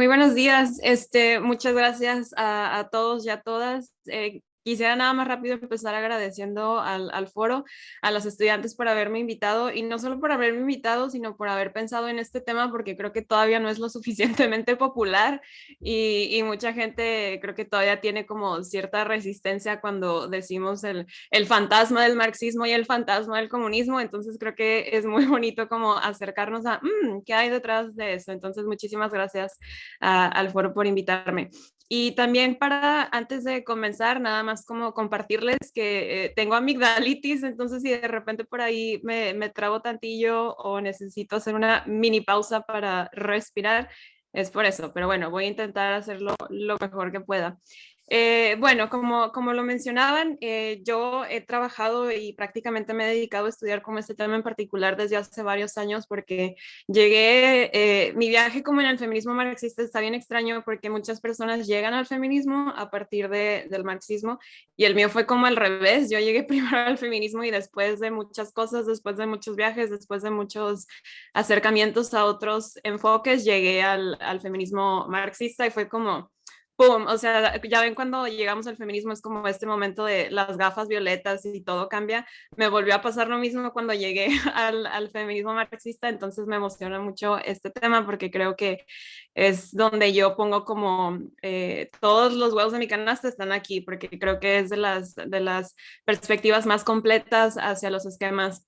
Muy buenos días. Muchas gracias a todos y a todas. Quisiera nada más rápido empezar agradeciendo al foro, a los estudiantes por haberme invitado y no solo por haberme invitado, sino por haber pensado en este tema porque creo que todavía no es lo suficientemente popular y mucha gente creo que todavía tiene como cierta resistencia cuando decimos el fantasma del marxismo y el fantasma del comunismo. Entonces creo que es muy bonito como acercarnos a qué hay detrás de eso. Entonces muchísimas gracias al foro por invitarme. Y también antes de comenzar, nada más como compartirles que tengo amigdalitis, entonces si de repente por ahí me trabo tantillo o necesito hacer una mini pausa para respirar, es por eso, pero bueno, voy a intentar hacerlo lo mejor que pueda. Bueno, como lo mencionaban, yo he trabajado y prácticamente me he dedicado a estudiar como este tema en particular desde hace varios años porque mi viaje como en el feminismo marxista está bien extraño porque muchas personas llegan al feminismo a partir del marxismo y el mío fue como al revés. Yo llegué primero al feminismo y después de muchas cosas, después de muchos viajes, después de muchos acercamientos a otros enfoques, llegué al feminismo marxista y fue como ¡pum! O sea, ya ven cuando llegamos al feminismo es como este momento de las gafas violetas y todo cambia. Me volvió a pasar lo mismo cuando llegué al feminismo marxista, entonces me emociona mucho este tema porque creo que es donde yo pongo como todos los huevos de mi canasta están aquí, porque creo que es de las perspectivas más completas hacia los esquemas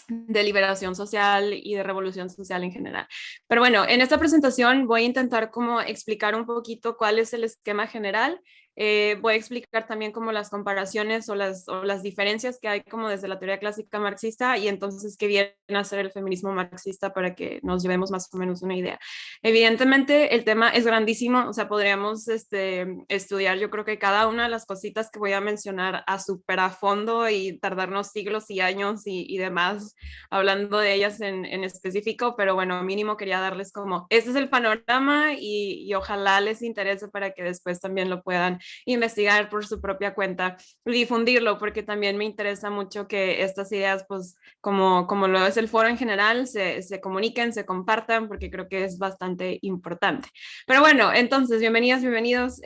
de liberación social y de revolución social en general. Pero bueno, en esta presentación voy a intentar como explicar un poquito cuál es el esquema general. Voy a explicar también como las comparaciones o las diferencias que hay como desde la teoría clásica marxista y entonces qué viene a ser el feminismo marxista para que nos llevemos más o menos una idea. Evidentemente el tema es grandísimo, o sea, podríamos estudiar yo creo que cada una de las cositas que voy a mencionar a súper a fondo y tardarnos siglos y años y demás hablando de ellas en específico, pero bueno, mínimo quería darles como, este es el panorama y ojalá les interese para que después también lo puedan investigar por su propia cuenta y difundirlo, porque también me interesa mucho que estas ideas, pues como lo es el foro en general, se comuniquen, se compartan, porque creo que es bastante importante. Pero bueno, entonces, bienvenidas, bienvenidos,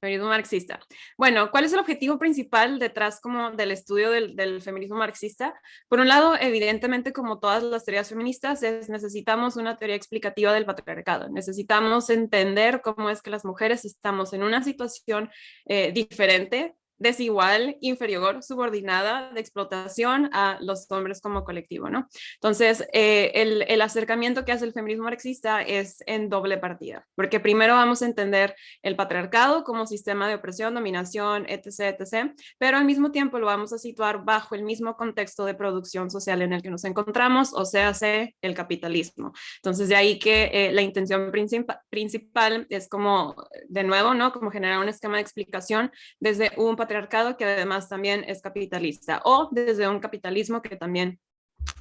feminismo marxista. Bueno, ¿cuál es el objetivo principal detrás como del estudio del feminismo marxista? Por un lado, evidentemente, como todas las teorías feministas, necesitamos una teoría explicativa del patriarcado. Necesitamos entender cómo es que las mujeres estamos en una situación diferente, desigual, inferior, subordinada, de explotación a los hombres como colectivo, ¿no? Entonces, el acercamiento que hace el feminismo marxista es en doble partida, porque primero vamos a entender el patriarcado como sistema de opresión, dominación, etc., etc., pero al mismo tiempo lo vamos a situar bajo el mismo contexto de producción social en el que nos encontramos, o sea, el capitalismo. Entonces, de ahí que la intención principal es como, de nuevo, ¿no? Como generar un esquema de explicación desde un patriarcado que además también es capitalista o desde un capitalismo que también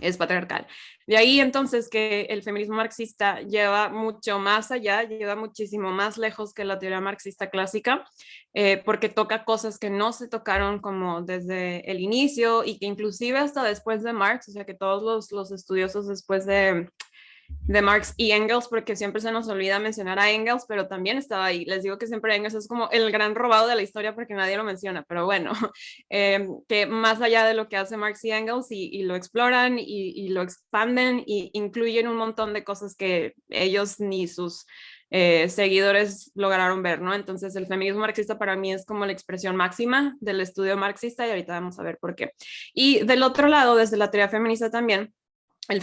es patriarcal. De ahí entonces que el feminismo marxista lleva mucho más allá, lleva muchísimo más lejos que la teoría marxista clásica, porque toca cosas que no se tocaron como desde el inicio y que inclusive hasta después de Marx, o sea que todos los estudiosos después de Marx y Engels, porque siempre se nos olvida mencionar a Engels, pero también estaba ahí. Les digo que siempre Engels es como el gran robado de la historia porque nadie lo menciona, pero bueno, que más allá de lo que hace Marx y Engels y lo exploran y lo expanden y incluyen un montón de cosas que ellos ni sus seguidores lograron ver, ¿no? Entonces el feminismo marxista para mí es como la expresión máxima del estudio marxista y ahorita vamos a ver por qué. Y del otro lado, desde la teoría feminista también, el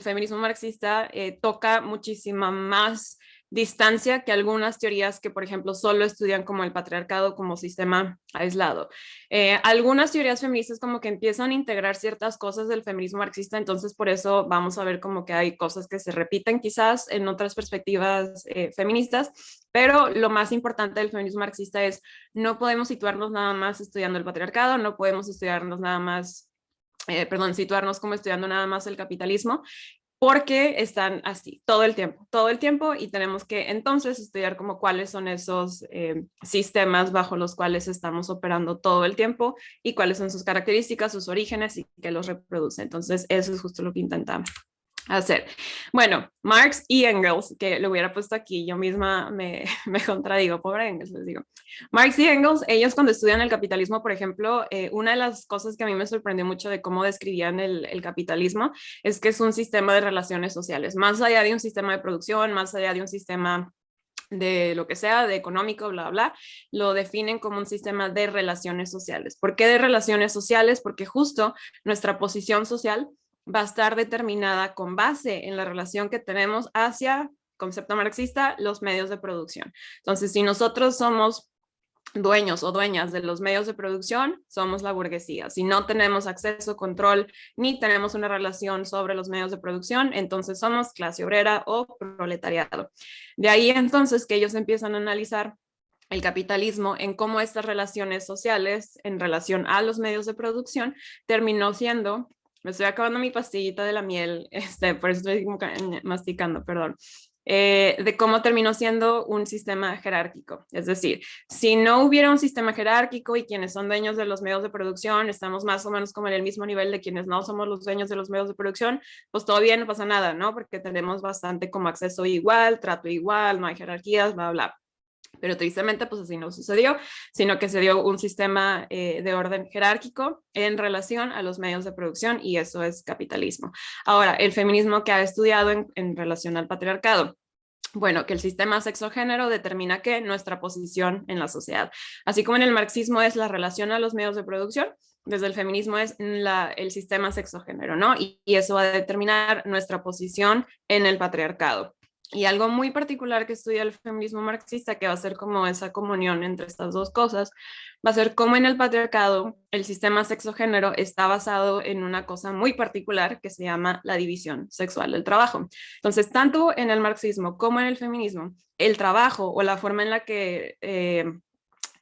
feminismo marxista toca muchísima más distancia que algunas teorías que, por ejemplo, solo estudian como el patriarcado como sistema aislado. Algunas teorías feministas como que empiezan a integrar ciertas cosas del feminismo marxista, entonces por eso vamos a ver como que hay cosas que se repiten quizás en otras perspectivas feministas, pero lo más importante del feminismo marxista es no podemos situarnos nada más estudiando el patriarcado, no podemos estudiarnos nada más situarnos como estudiando nada más el capitalismo, porque están así todo el tiempo y tenemos que entonces estudiar como cuáles son esos sistemas bajo los cuales estamos operando todo el tiempo y cuáles son sus características, sus orígenes y qué los reproduce. Entonces eso es justo lo que intentamos hacer. Bueno, Marx y Engels, que lo hubiera puesto aquí, yo misma me contradigo, pobre Engels, les digo. Marx y Engels, ellos cuando estudian el capitalismo, por ejemplo, una de las cosas que a mí me sorprendió mucho de cómo describían el capitalismo es que es un sistema de relaciones sociales, más allá de un sistema de producción, más allá de un sistema de lo que sea, de económico, bla, bla, lo definen como un sistema de relaciones sociales. ¿Por qué de relaciones sociales? Porque justo nuestra posición social va a estar determinada con base en la relación que tenemos hacia, concepto marxista, los medios de producción. Entonces, si nosotros somos dueños o dueñas de los medios de producción, somos la burguesía. Si no tenemos acceso, control, ni tenemos una relación sobre los medios de producción, entonces somos clase obrera o proletariado. De ahí entonces que ellos empiezan a analizar el capitalismo en cómo estas relaciones sociales en relación a los medios de producción terminó siendo, me estoy acabando mi pastillita de la miel, por eso estoy masticando, perdón, de cómo terminó siendo un sistema jerárquico. Es decir, si no hubiera un sistema jerárquico y quienes son dueños de los medios de producción estamos más o menos como en el mismo nivel de quienes no somos los dueños de los medios de producción, pues todavía no pasa nada, ¿no? Porque tenemos bastante como acceso igual, trato igual, no hay jerarquías, bla, bla. Pero tristemente, pues así no sucedió, sino que se dio un sistema de orden jerárquico en relación a los medios de producción y eso es capitalismo. Ahora, el feminismo que ha estudiado en relación al patriarcado. Bueno, que el sistema sexo-género determina que nuestra posición en la sociedad. Así como en el marxismo es la relación a los medios de producción, desde el feminismo es el sistema sexo-género, ¿no? Y eso va a determinar nuestra posición en el patriarcado. Y algo muy particular que estudia el feminismo marxista, que va a ser como esa comunión entre estas dos cosas, va a ser cómo en el patriarcado el sistema sexo-género está basado en una cosa muy particular que se llama la división sexual del trabajo. Entonces, tanto en el marxismo como en el feminismo, el trabajo o la forma en la que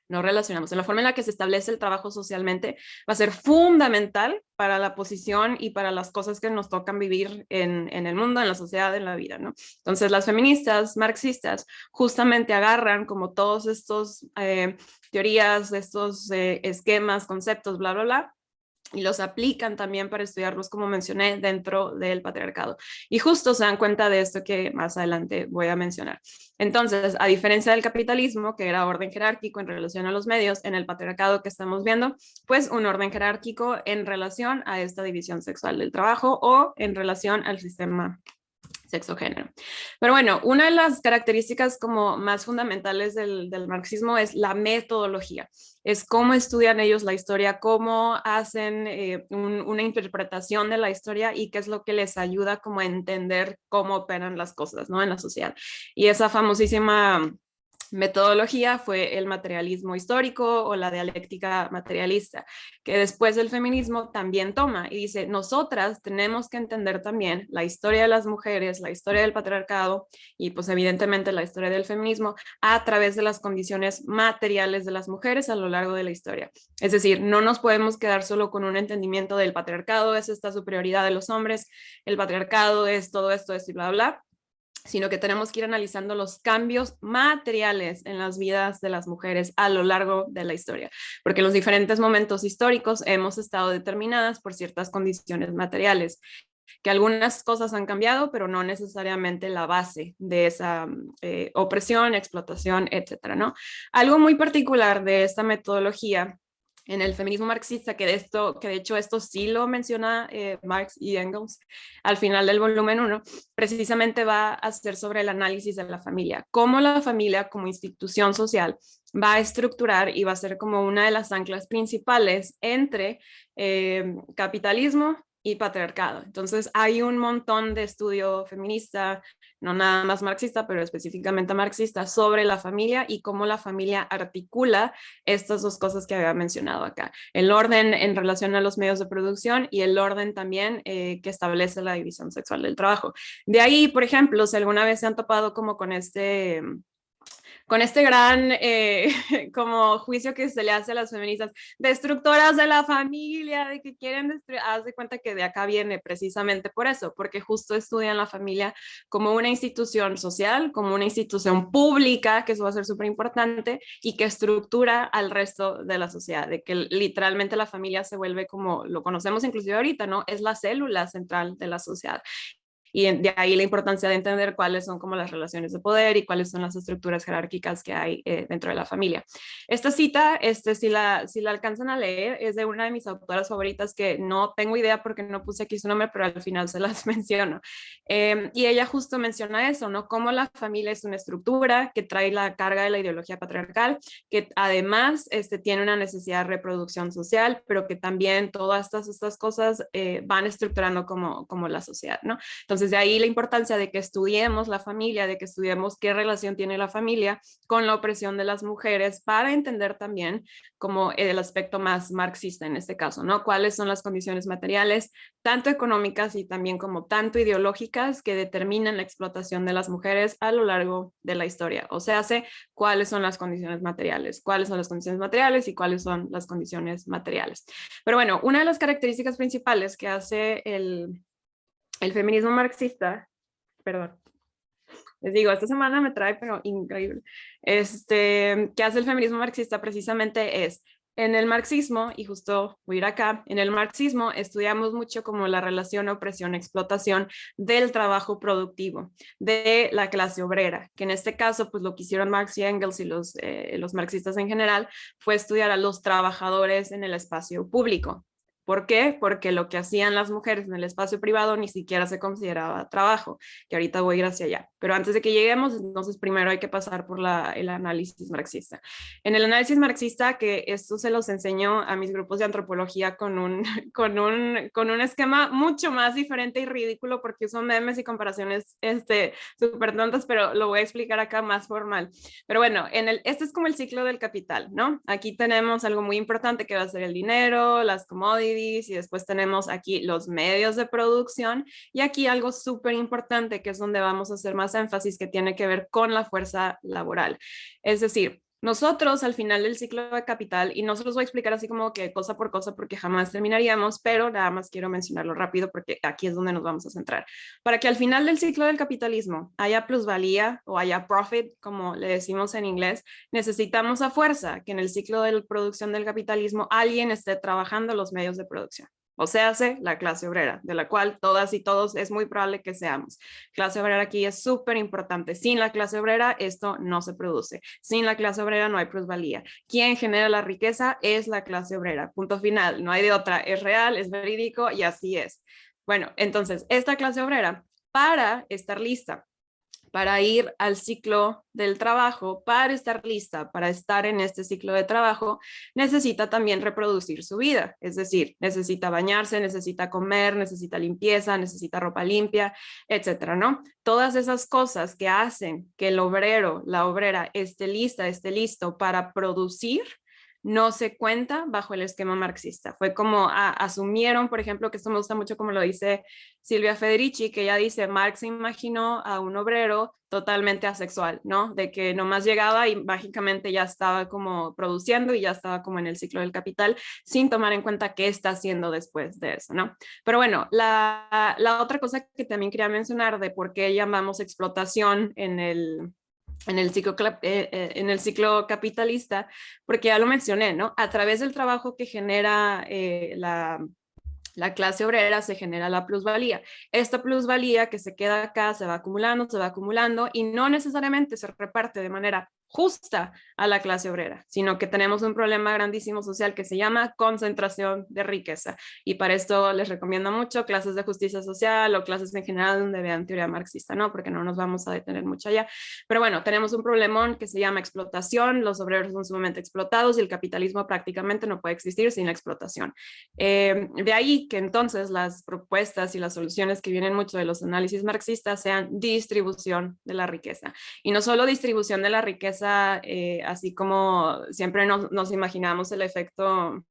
no relacionamos, en la forma en la que se establece el trabajo socialmente, va a ser fundamental para la posición y para las cosas que nos tocan vivir en el mundo, en la sociedad, en la vida, ¿no? Entonces, las feministas marxistas justamente agarran como todos estos teorías, estos esquemas, conceptos, bla, bla, bla, y los aplican también para estudiarlos, como mencioné, dentro del patriarcado. Y justo se dan cuenta de esto que más adelante voy a mencionar. Entonces, a diferencia del capitalismo, que era orden jerárquico en relación a los medios, en el patriarcado que estamos viendo, pues un orden jerárquico en relación a esta división sexual del trabajo o en relación al sistema sexo-género. Pero bueno, una de las características como más fundamentales del marxismo es la metodología. Es cómo estudian ellos la historia, cómo hacen una interpretación de la historia y qué es lo que les ayuda como a entender cómo operan las cosas, ¿no? En la sociedad. Y esa famosísima metodología fue el materialismo histórico o la dialéctica materialista, que después del feminismo también toma y dice, nosotras tenemos que entender también la historia de las mujeres, la historia del patriarcado y pues evidentemente la historia del feminismo a través de las condiciones materiales de las mujeres a lo largo de la historia. Es decir, no nos podemos quedar solo con un entendimiento del patriarcado, es esta superioridad de los hombres, el patriarcado es todo esto y bla, bla, sino que tenemos que ir analizando los cambios materiales en las vidas de las mujeres a lo largo de la historia, porque en los diferentes momentos históricos hemos estado determinadas por ciertas condiciones materiales, que algunas cosas han cambiado, pero no necesariamente la base de esa opresión, explotación, etcétera, ¿no? Algo muy particular de esta metodología en el feminismo marxista, que de hecho esto sí lo menciona Marx y Engels al final del volumen 1, precisamente va a ser sobre el análisis de la familia, cómo la familia como institución social va a estructurar y va a ser como una de las anclas principales entre capitalismo y patriarcado. Entonces hay un montón de estudio feminista, no nada más marxista, pero específicamente marxista, sobre la familia y cómo la familia articula estas dos cosas que había mencionado acá. El orden en relación a los medios de producción y el orden también que establece la división sexual del trabajo. De ahí, por ejemplo, si alguna vez se han topado como con este gran como juicio que se le hace a las feministas, destructoras de la familia, de que quieren destruir, haz de cuenta que de acá viene precisamente por eso, porque justo estudian la familia como una institución social, como una institución pública, que eso va a ser súper importante, y que estructura al resto de la sociedad, de que literalmente la familia se vuelve como lo conocemos inclusive ahorita, ¿no? Es la célula central de la sociedad. Y de ahí la importancia de entender cuáles son como las relaciones de poder y cuáles son las estructuras jerárquicas que hay dentro de la familia. Esta cita, si la alcanzan a leer, es de una de mis autoras favoritas que no tengo idea porque no puse aquí su nombre, pero al final se las menciono. Y ella justo menciona eso, ¿no? Cómo la familia es una estructura que trae la carga de la ideología patriarcal, que además tiene una necesidad de reproducción social, pero que también todas estas cosas van estructurando como la sociedad, ¿no? Entonces, de ahí la importancia de que estudiemos la familia, de que estudiemos qué relación tiene la familia con la opresión de las mujeres para entender también como el aspecto más marxista en este caso, ¿no? Cuáles son las condiciones materiales, tanto económicas y también como tanto ideológicas que determinan la explotación de las mujeres a lo largo de la historia. O sea, cuáles son las condiciones materiales, cuáles son las condiciones materiales y cuáles son las condiciones materiales. Pero bueno, una de las características principales que hace el feminismo marxista, perdón, les digo, esta semana me trae, pero increíble. Que hace el feminismo marxista precisamente es, en el marxismo, y justo voy a ir acá, en el marxismo estudiamos mucho como la relación opresión-explotación del trabajo productivo, de la clase obrera, que en este caso, pues lo que hicieron Marx y Engels y los marxistas en general, fue estudiar a los trabajadores en el espacio público. ¿Por qué? Porque lo que hacían las mujeres en el espacio privado ni siquiera se consideraba trabajo, que ahorita voy a ir hacia allá. Pero antes de que lleguemos, entonces primero hay que pasar por el análisis marxista. En el análisis marxista, que esto se los enseño a mis grupos de antropología con un esquema mucho más diferente y ridículo, porque son memes y comparaciones súper tontas, pero lo voy a explicar acá más formal. Pero bueno, este es como el ciclo del capital, ¿no? Aquí tenemos algo muy importante que va a ser el dinero, las commodities, y después tenemos aquí los medios de producción y aquí algo súper importante que es donde vamos a hacer más énfasis que tiene que ver con la fuerza laboral. Es decir, nosotros al final del ciclo de capital, y no se los voy a explicar así como que cosa por cosa porque jamás terminaríamos, pero nada más quiero mencionarlo rápido porque aquí es donde nos vamos a centrar. Para que al final del ciclo del capitalismo haya plusvalía o haya profit, como le decimos en inglés, necesitamos a fuerza que en el ciclo de producción del capitalismo alguien esté trabajando los medios de producción. O sea, la clase obrera, de la cual todas y todos es muy probable que seamos. Clase obrera aquí es súper importante. Sin la clase obrera esto no se produce. Sin la clase obrera no hay plusvalía. Quien genera la riqueza es la clase obrera. Punto final. No hay de otra. Es real, es verídico y así es. Bueno, entonces, esta clase obrera, para estar lista para ir al ciclo del trabajo, para estar lista, para estar en este ciclo de trabajo, necesita también reproducir su vida, es decir, necesita bañarse, necesita comer, necesita limpieza, necesita ropa limpia, etcétera, ¿no? Todas esas cosas que hacen que el obrero, la obrera esté lista, esté listo para producir, no se cuenta bajo el esquema marxista. Fue como asumieron, por ejemplo, que esto me gusta mucho como lo dice Silvia Federici, que ella dice, Marx se imaginó a un obrero totalmente asexual, ¿no? De que nomás llegaba y mágicamente ya estaba como produciendo y ya estaba como en el ciclo del capital, sin tomar en cuenta qué está haciendo después de eso, ¿no? Pero bueno, la otra cosa que también quería mencionar de por qué llamamos explotación en el ciclo capitalista, porque ya lo mencioné, ¿no? A través del trabajo que genera la clase obrera se genera la plusvalía. Esta plusvalía que se queda acá se va acumulando y no necesariamente se reparte de manera justa a la clase obrera, sino que tenemos un problema grandísimo social que se llama concentración de riqueza. Y para esto les recomiendo mucho clases de justicia social o clases en general donde vean teoría marxista, ¿no? Porque no nos vamos a detener mucho allá. Pero bueno, tenemos un problemón que se llama explotación, los obreros son sumamente explotados y el capitalismo prácticamente no puede existir sin la explotación. De ahí que entonces las propuestas y las soluciones que vienen mucho de los análisis marxistas sean distribución de la riqueza. Y no solo distribución de la riqueza, así como siempre nos imaginamos el efecto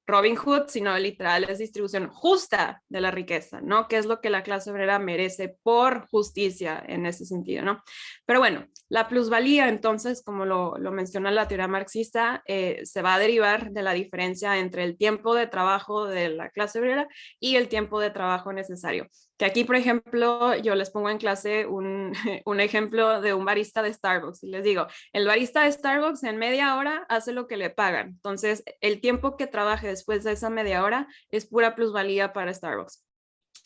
Robin Hood, sino literal es distribución justa de la riqueza, ¿no? Que es lo que la clase obrera merece por justicia en ese sentido, ¿no? Pero bueno, la plusvalía, entonces, como lo menciona la teoría marxista, se va a derivar de la diferencia entre el tiempo de trabajo de la clase obrera y el tiempo de trabajo necesario. Que aquí, por ejemplo, yo les pongo en clase un ejemplo de un barista de Starbucks y les digo, el barista de Starbucks en media hora hace lo que le pagan. Entonces, el tiempo que trabaje después de esa media hora es pura plusvalía para Starbucks.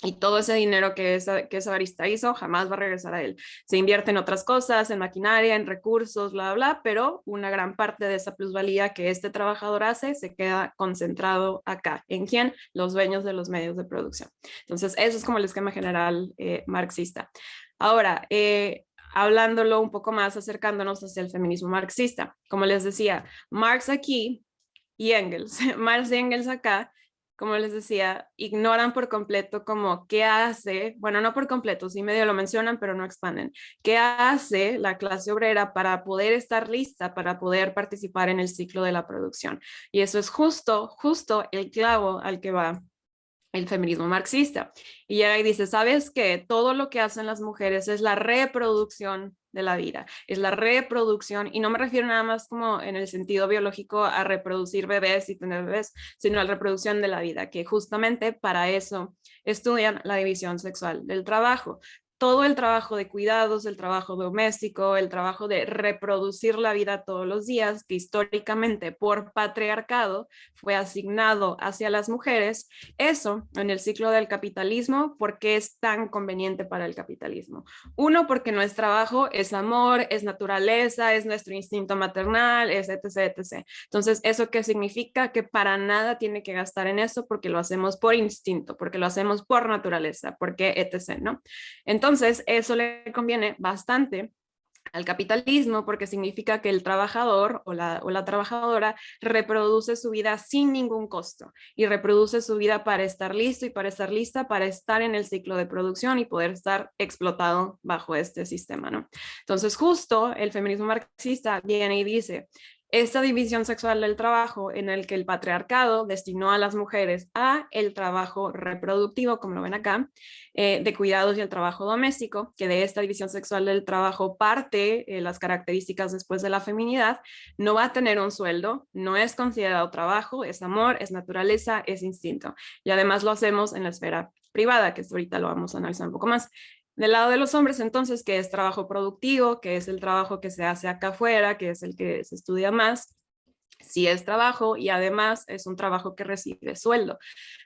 y todo ese dinero que esa barista hizo jamás va a regresar a él. Se invierte en otras cosas, en maquinaria, en recursos, bla, bla, pero una gran parte de esa plusvalía que este trabajador hace se queda concentrado acá. ¿En quién? Los dueños de los medios de producción. Entonces, eso es como el esquema general marxista. Ahora, hablándolo un poco más, acercándonos hacia el feminismo marxista. Como les decía, Marx aquí y Engels, Marx y Engels acá, como les decía, ignoran por completo como qué hace, bueno, no por completo, sí medio lo mencionan, pero no expanden, qué hace la clase obrera para poder estar lista, para poder participar en el ciclo de la producción. Y eso es justo el clavo al que va el feminismo marxista. Y llega y dice, ¿sabes qué? Todo lo que hacen las mujeres es la reproducción de la vida, es la reproducción, y no me refiero nada más como en el sentido biológico a reproducir bebés y tener bebés, sino a la reproducción de la vida, que justamente para eso estudian la división sexual del trabajo. Todo el trabajo de cuidados, el trabajo doméstico, el trabajo de reproducir la vida todos los días, que históricamente por patriarcado fue asignado hacia las mujeres, eso en el ciclo del capitalismo, ¿por qué es tan conveniente para el capitalismo? Uno, porque no es trabajo, es amor, es naturaleza, es nuestro instinto maternal, es etc, etc. Entonces, ¿eso qué significa? Que para nada tiene que gastar en eso porque lo hacemos por instinto, porque lo hacemos por naturaleza, porque etc, ¿no? Entonces, eso le conviene bastante al capitalismo porque significa que el trabajador o la trabajadora reproduce su vida sin ningún costo y reproduce su vida para estar listo y para estar lista para estar en el ciclo de producción y poder estar explotado bajo este sistema, ¿no? Entonces justo el feminismo marxista viene y dice, esta división sexual del trabajo en el que el patriarcado destinó a las mujeres a el trabajo reproductivo, como lo ven acá, de cuidados y el trabajo doméstico, que de esta división sexual del trabajo parte las características después de la feminidad, no va a tener un sueldo, no es considerado trabajo, es amor, es naturaleza, es instinto. Y además lo hacemos en la esfera privada, que ahorita lo vamos a analizar un poco más. Del lado de los hombres, entonces, que es trabajo productivo, que es el trabajo que se hace acá afuera, que es el que se estudia más, sí es trabajo y además es un trabajo que recibe sueldo.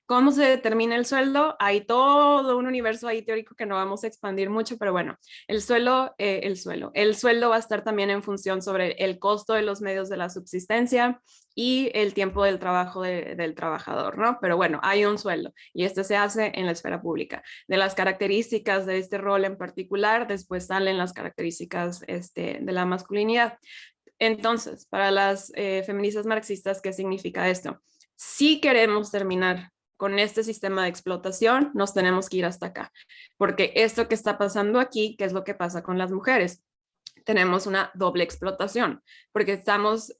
¿Cómo se determina el sueldo? Hay todo un universo ahí teórico que no vamos a expandir mucho, pero bueno, el sueldo va a estar también en función sobre el costo de los medios de la subsistencia y el tiempo del trabajo del trabajador, ¿no? Pero bueno, hay un sueldo y este se hace en la esfera pública. De las características de este rol en particular, después salen las características de la masculinidad. Entonces, para las feministas marxistas, ¿qué significa esto? Si queremos terminar con este sistema de explotación, nos tenemos que ir hasta acá, porque esto que está pasando aquí, ¿qué es lo que pasa con las mujeres? Tenemos una doble explotación, porque estamos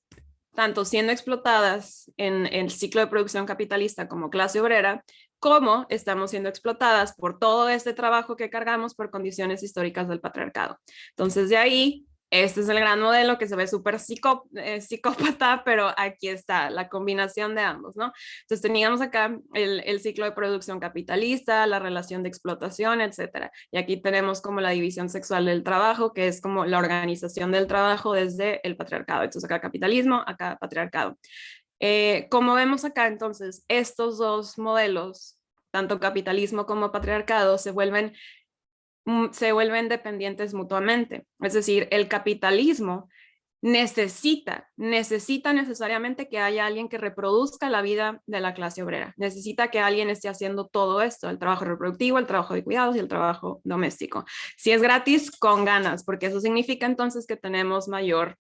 tanto siendo explotadas en el ciclo de producción capitalista como clase obrera, como estamos siendo explotadas por todo este trabajo que cargamos por condiciones históricas del patriarcado. Entonces, de ahí este es el gran modelo que se ve súper psicópata, pero aquí está la combinación de ambos, ¿no? Entonces teníamos acá el ciclo de producción capitalista, la relación de explotación, etcétera. Y aquí tenemos como la división sexual del trabajo, que es como la organización del trabajo desde el patriarcado. Entonces acá capitalismo, acá patriarcado. Como vemos acá, entonces, estos dos modelos, tanto capitalismo como patriarcado, se vuelven dependientes mutuamente. Es decir, el capitalismo necesita necesariamente que haya alguien que reproduzca la vida de la clase obrera. Necesita que alguien esté haciendo todo esto, el trabajo reproductivo, el trabajo de cuidados y el trabajo doméstico. Si es gratis, con ganas, porque eso significa entonces que tenemos mayor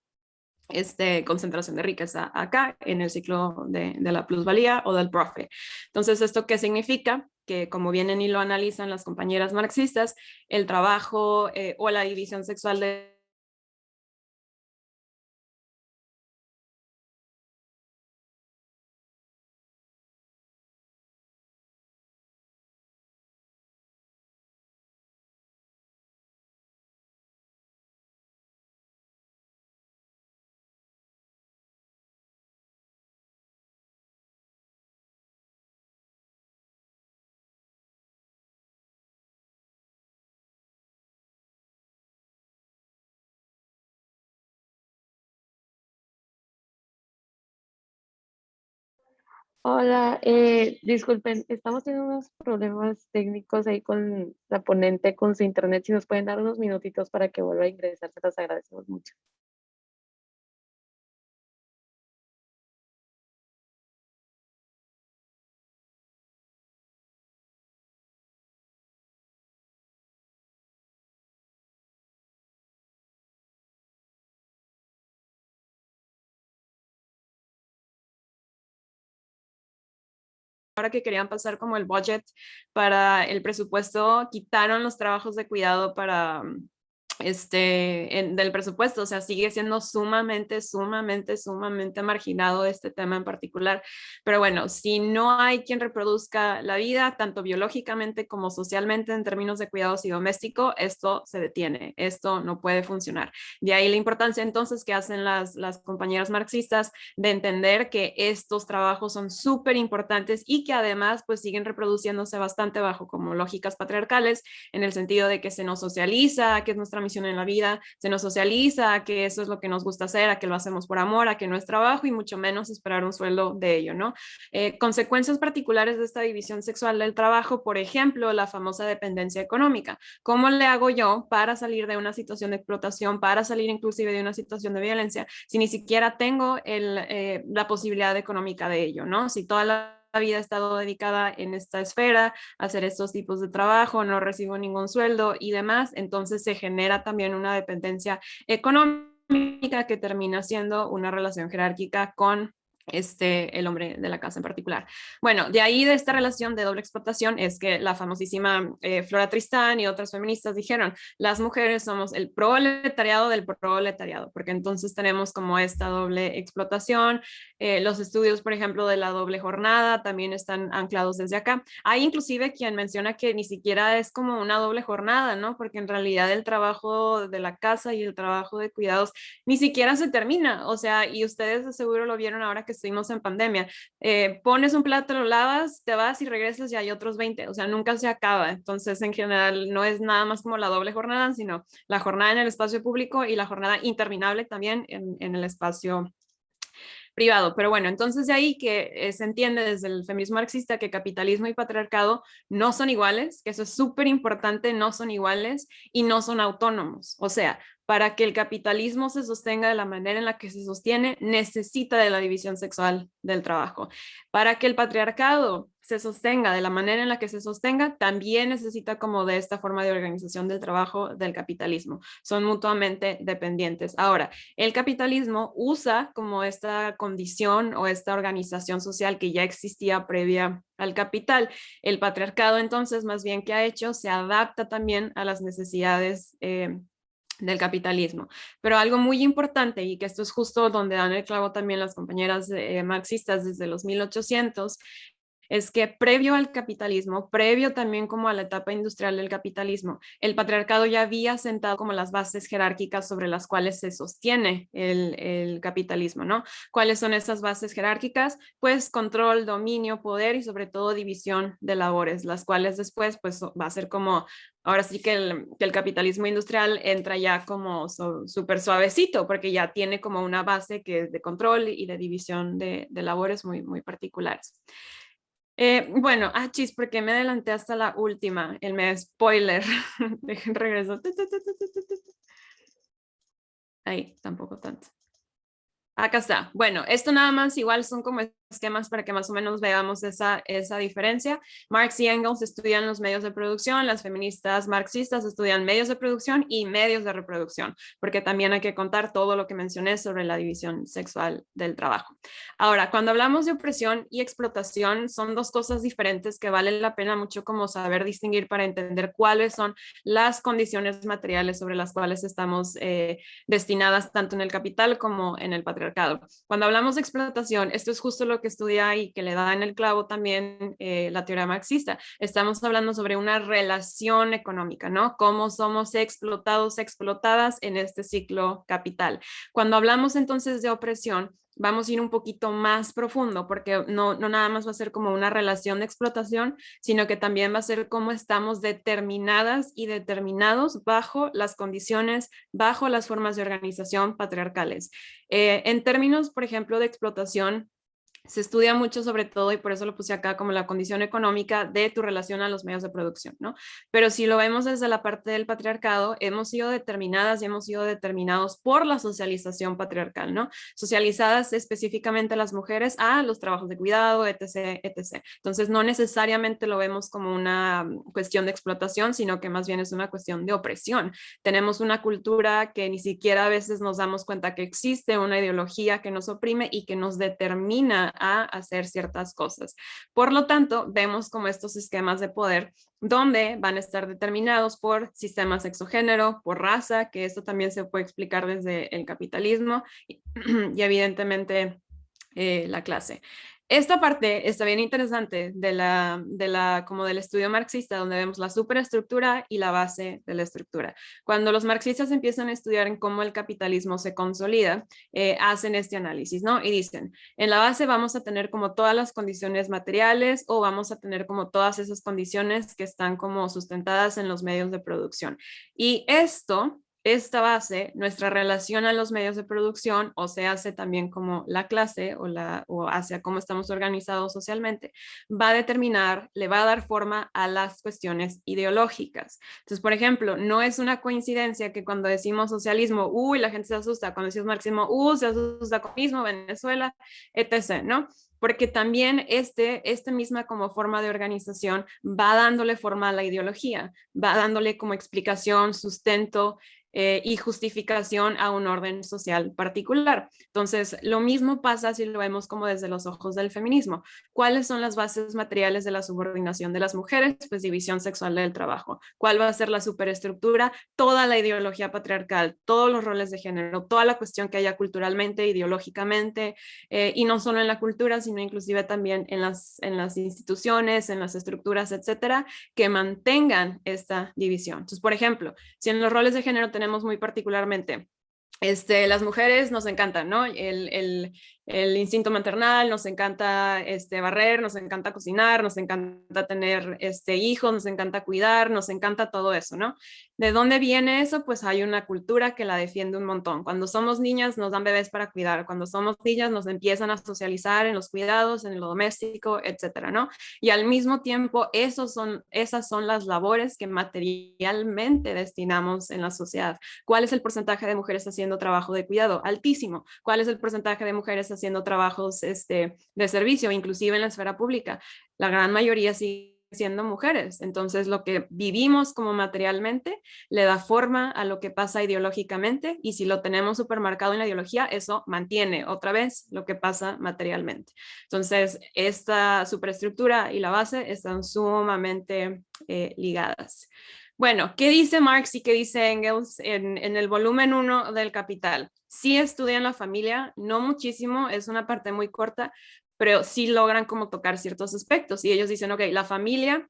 concentración de riqueza acá en el ciclo de la plusvalía o del profit. Entonces, ¿esto qué significa? Que como vienen y lo analizan las compañeras marxistas, el trabajo o la división sexual de Hola, disculpen, estamos teniendo unos problemas técnicos ahí con la ponente, con su internet. Si nos pueden dar unos minutitos para que vuelva a ingresar, se los agradecemos mucho. Ahora que querían pasar como el budget para el presupuesto, quitaron los trabajos de cuidado para del presupuesto, o sea, sigue siendo sumamente marginado este tema en particular. Pero bueno, si no hay quien reproduzca la vida, tanto biológicamente como socialmente en términos de cuidados y doméstico, esto se detiene, esto no puede funcionar. De ahí la importancia entonces que hacen las compañeras marxistas de entender que estos trabajos son súper importantes y que además pues siguen reproduciéndose bastante bajo como lógicas patriarcales, en el sentido de que se nos socializa, que es nuestra misión en la vida, se nos socializa, que eso es lo que nos gusta hacer, a que lo hacemos por amor, a que no es trabajo y mucho menos esperar un sueldo de ello, ¿no? Consecuencias particulares de esta división sexual del trabajo, por ejemplo, la famosa dependencia económica. ¿Cómo le hago yo para salir de una situación de explotación, para salir inclusive de una situación de violencia, si ni siquiera tengo la posibilidad económica de ello, ¿no? Si toda la vida he estado dedicada en esta esfera, a hacer estos tipos de trabajo, no recibo ningún sueldo y demás, entonces se genera también una dependencia económica que termina siendo una relación jerárquica con el hombre de la casa en particular. Bueno, de ahí de esta relación de doble explotación es que la famosísima Flora Tristán y otras feministas dijeron, las mujeres somos el proletariado del proletariado, porque entonces tenemos como esta doble explotación. Los estudios, por ejemplo, de la doble jornada también están anclados desde acá. Hay inclusive quien menciona que ni siquiera es como una doble jornada, ¿no? Porque en realidad el trabajo de la casa y el trabajo de cuidados ni siquiera se termina, o sea, y ustedes de seguro lo vieron ahora que estuvimos en pandemia. Pones un plato, lo lavas, te vas y regresas y hay otros 20, o sea, nunca se acaba. Entonces, en general, no es nada más como la doble jornada, sino la jornada en el espacio público y la jornada interminable también en el espacio privado. Pero bueno, entonces de ahí que se entiende desde el feminismo marxista que capitalismo y patriarcado no son iguales, que eso es súper importante, no son iguales y no son autónomos. O sea, para que el capitalismo se sostenga de la manera en la que se sostiene, necesita de la división sexual del trabajo. Para que el patriarcado se sostenga de la manera en la que se sostenga, también necesita como de esta forma de organización del trabajo del capitalismo. Son mutuamente dependientes. Ahora, el capitalismo usa como esta condición o esta organización social que ya existía previa al capital. El patriarcado entonces, más bien que ha hecho, se adapta también a las necesidades del capitalismo. Pero algo muy importante, y que esto es justo donde dan el clavo también las compañeras marxistas desde los 1800, es que previo al capitalismo, previo también como a la etapa industrial del capitalismo, el patriarcado ya había sentado como las bases jerárquicas sobre las cuales se sostiene el capitalismo, ¿no? ¿Cuáles son esas bases jerárquicas? Pues control, dominio, poder y sobre todo división de labores, las cuales después pues va a ser como, ahora sí que el capitalismo industrial entra ya como súper suavecito, porque ya tiene como una base que es de control y de división de labores muy particulares. Bueno, chis, porque me adelanté hasta la última, el me spoiler. Dejen regreso. Ahí, tampoco tanto. Acá está. Bueno, esto nada más igual son como esquemas para que más o menos veamos esa diferencia. Marx y Engels estudian los medios de producción, las feministas marxistas estudian medios de producción y medios de reproducción, porque también hay que contar todo lo que mencioné sobre la división sexual del trabajo. Ahora, cuando hablamos de opresión y explotación, son dos cosas diferentes que vale la pena mucho como saber distinguir para entender cuáles son las condiciones materiales sobre las cuales estamos destinadas tanto en el capital como en el patriarcado. Cuando hablamos de explotación, esto es justo lo que estudia y que le da en el clavo también la teoría marxista. Estamos hablando sobre una relación económica, ¿no? Cómo somos explotados, explotadas en este ciclo capital. Cuando hablamos entonces de opresión, vamos a ir un poquito más profundo, porque no nada más va a ser como una relación de explotación, sino que también va a ser cómo estamos determinadas y determinados bajo las condiciones, bajo las formas de organización patriarcales. En términos, por ejemplo, de explotación, se estudia mucho sobre todo, y por eso lo puse acá como la condición económica de tu relación a los medios de producción, ¿no? Pero si lo vemos desde la parte del patriarcado, hemos sido determinadas y hemos sido determinados por la socialización patriarcal, ¿no? Socializadas específicamente las mujeres a los trabajos de cuidado, etc., etc. Entonces, no necesariamente lo vemos como una cuestión de explotación, sino que más bien es una cuestión de opresión. Tenemos una cultura que ni siquiera a veces nos damos cuenta que existe, una ideología que nos oprime y que nos determina a hacer ciertas cosas. Por lo tanto, vemos como estos esquemas de poder donde van a estar determinados por sistemas exogénero, por raza, que esto también se puede explicar desde el capitalismo y evidentemente la clase. Esta parte está bien interesante como del estudio marxista, donde vemos la superestructura y la base de la estructura. Cuando los marxistas empiezan a estudiar en cómo el capitalismo se consolida, hacen este análisis, ¿no? Y dicen, en la base vamos a tener como todas las condiciones materiales o vamos a tener como todas esas condiciones que están como sustentadas en los medios de producción. Y esta base, nuestra relación a los medios de producción, o se hace también como la clase o hacia cómo estamos organizados socialmente, va a determinar, le va a dar forma a las cuestiones ideológicas. Entonces, por ejemplo, no es una coincidencia que cuando decimos socialismo, uy, la gente se asusta, cuando decimos marxismo, se asusta comunismo, Venezuela, etc., ¿no? Porque también esta misma como forma de organización va dándole forma a la ideología, va dándole como explicación, sustento, y justificación a un orden social particular. Entonces, lo mismo pasa si lo vemos como desde los ojos del feminismo. ¿Cuáles son las bases materiales de la subordinación de las mujeres? Pues división sexual del trabajo. ¿Cuál va a ser la superestructura? Toda la ideología patriarcal, todos los roles de género, toda la cuestión que haya culturalmente, ideológicamente, y no solo en la cultura, sino inclusive también en las instituciones, en las estructuras, etcétera, que mantengan esta división. Entonces, por ejemplo, si en los roles de género tenemos muy particularmente las mujeres nos encantan, ¿no? El instinto maternal, nos encanta barrer, nos encanta cocinar, nos encanta tener hijos, nos encanta cuidar, nos encanta todo eso, ¿no? ¿De dónde viene eso? Pues hay una cultura que la defiende un montón. Cuando somos niñas nos dan bebés para cuidar, cuando somos niñas nos empiezan a socializar en los cuidados, en lo doméstico, etcétera, ¿no? Y al mismo tiempo esas son las labores que materialmente destinamos en la sociedad. ¿Cuál es el porcentaje de mujeres haciendo trabajo de cuidado? Altísimo. ¿Cuál es el porcentaje de mujeres haciendo trabajos de servicio, inclusive en la esfera pública? La gran mayoría sigue siendo mujeres. Entonces, lo que vivimos como materialmente le da forma a lo que pasa ideológicamente, y si lo tenemos supermercado en la ideología, eso mantiene otra vez lo que pasa materialmente. Entonces, esta superestructura y la base están sumamente ligadas. Bueno, ¿qué dice Marx y qué dice Engels en el volumen 1 del Capital? Sí estudian la familia, no muchísimo, es una parte muy corta, pero sí logran como tocar ciertos aspectos. Y ellos dicen, ok, la familia,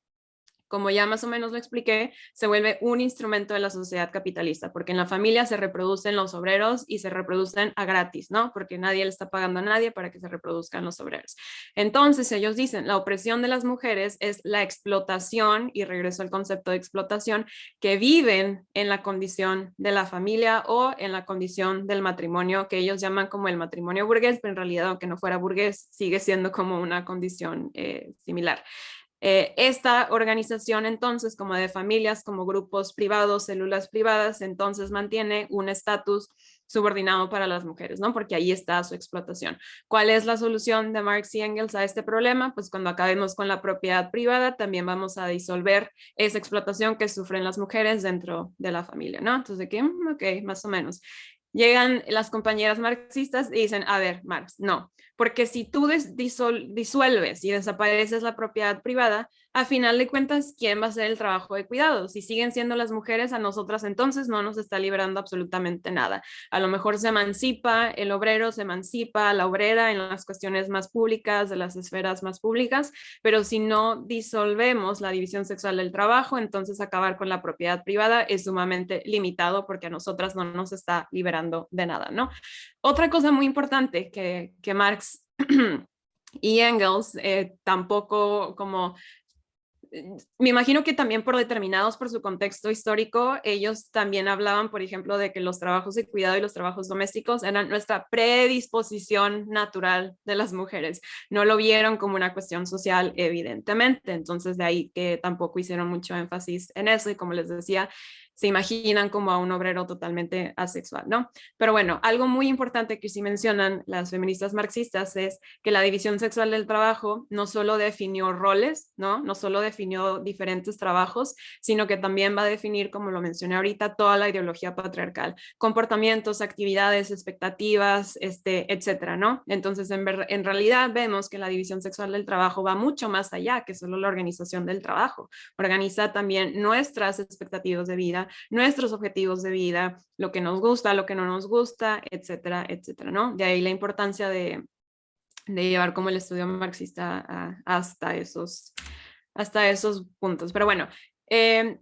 como ya más o menos lo expliqué, se vuelve un instrumento de la sociedad capitalista, porque en la familia se reproducen los obreros y se reproducen a gratis, ¿no? Porque nadie le está pagando a nadie para que se reproduzcan los obreros. Entonces ellos dicen, la opresión de las mujeres es la explotación, y regreso al concepto de explotación, que viven en la condición de la familia o en la condición del matrimonio, que ellos llaman como el matrimonio burgués, pero en realidad, aunque no fuera burgués, sigue siendo como una condición similar. Esta organización entonces, como de familias, como grupos privados, células privadas, entonces mantiene un estatus subordinado para las mujeres, ¿no? Porque ahí está su explotación. ¿Cuál es la solución de Marx y Engels a este problema? Pues cuando acabemos con la propiedad privada, también vamos a disolver esa explotación que sufren las mujeres dentro de la familia, ¿no? Entonces, ¿de qué? Ok, más o menos. Llegan las compañeras marxistas y dicen, a ver, Marx, no, porque si tú disuelves y desapareces la propiedad privada, a final de cuentas, ¿quién va a hacer el trabajo de cuidado? Si siguen siendo las mujeres, a nosotras entonces no nos está liberando absolutamente nada. A lo mejor se emancipa el obrero, se emancipa la obrera en las cuestiones más públicas, de las esferas más públicas, pero si no disolvemos la división sexual del trabajo, entonces acabar con la propiedad privada es sumamente limitado, porque a nosotras no nos está liberando de nada, ¿no? Otra cosa muy importante que Marx y Engels tampoco como me imagino que también por determinados por su contexto histórico, ellos también hablaban, por ejemplo, de que los trabajos de cuidado y los trabajos domésticos eran nuestra predisposición natural de las mujeres. No lo vieron como una cuestión social, evidentemente. Entonces, de ahí que tampoco hicieron mucho énfasis en eso. Y como les decía, se imaginan como a un obrero totalmente asexual, ¿no? Pero bueno, algo muy importante que sí mencionan las feministas marxistas es que la división sexual del trabajo no solo definió roles, ¿no? No solo definió diferentes trabajos, sino que también va a definir, como lo mencioné ahorita, toda la ideología patriarcal, comportamientos, actividades, expectativas, etcétera, ¿no? Entonces, en realidad vemos que la división sexual del trabajo va mucho más allá que solo la organización del trabajo. Organiza también nuestras expectativas de vida, nuestros objetivos de vida, lo que nos gusta, lo que no nos gusta, etcétera, etcétera, ¿no? De ahí la importancia de llevar como el estudio marxista hasta esos puntos. Pero bueno,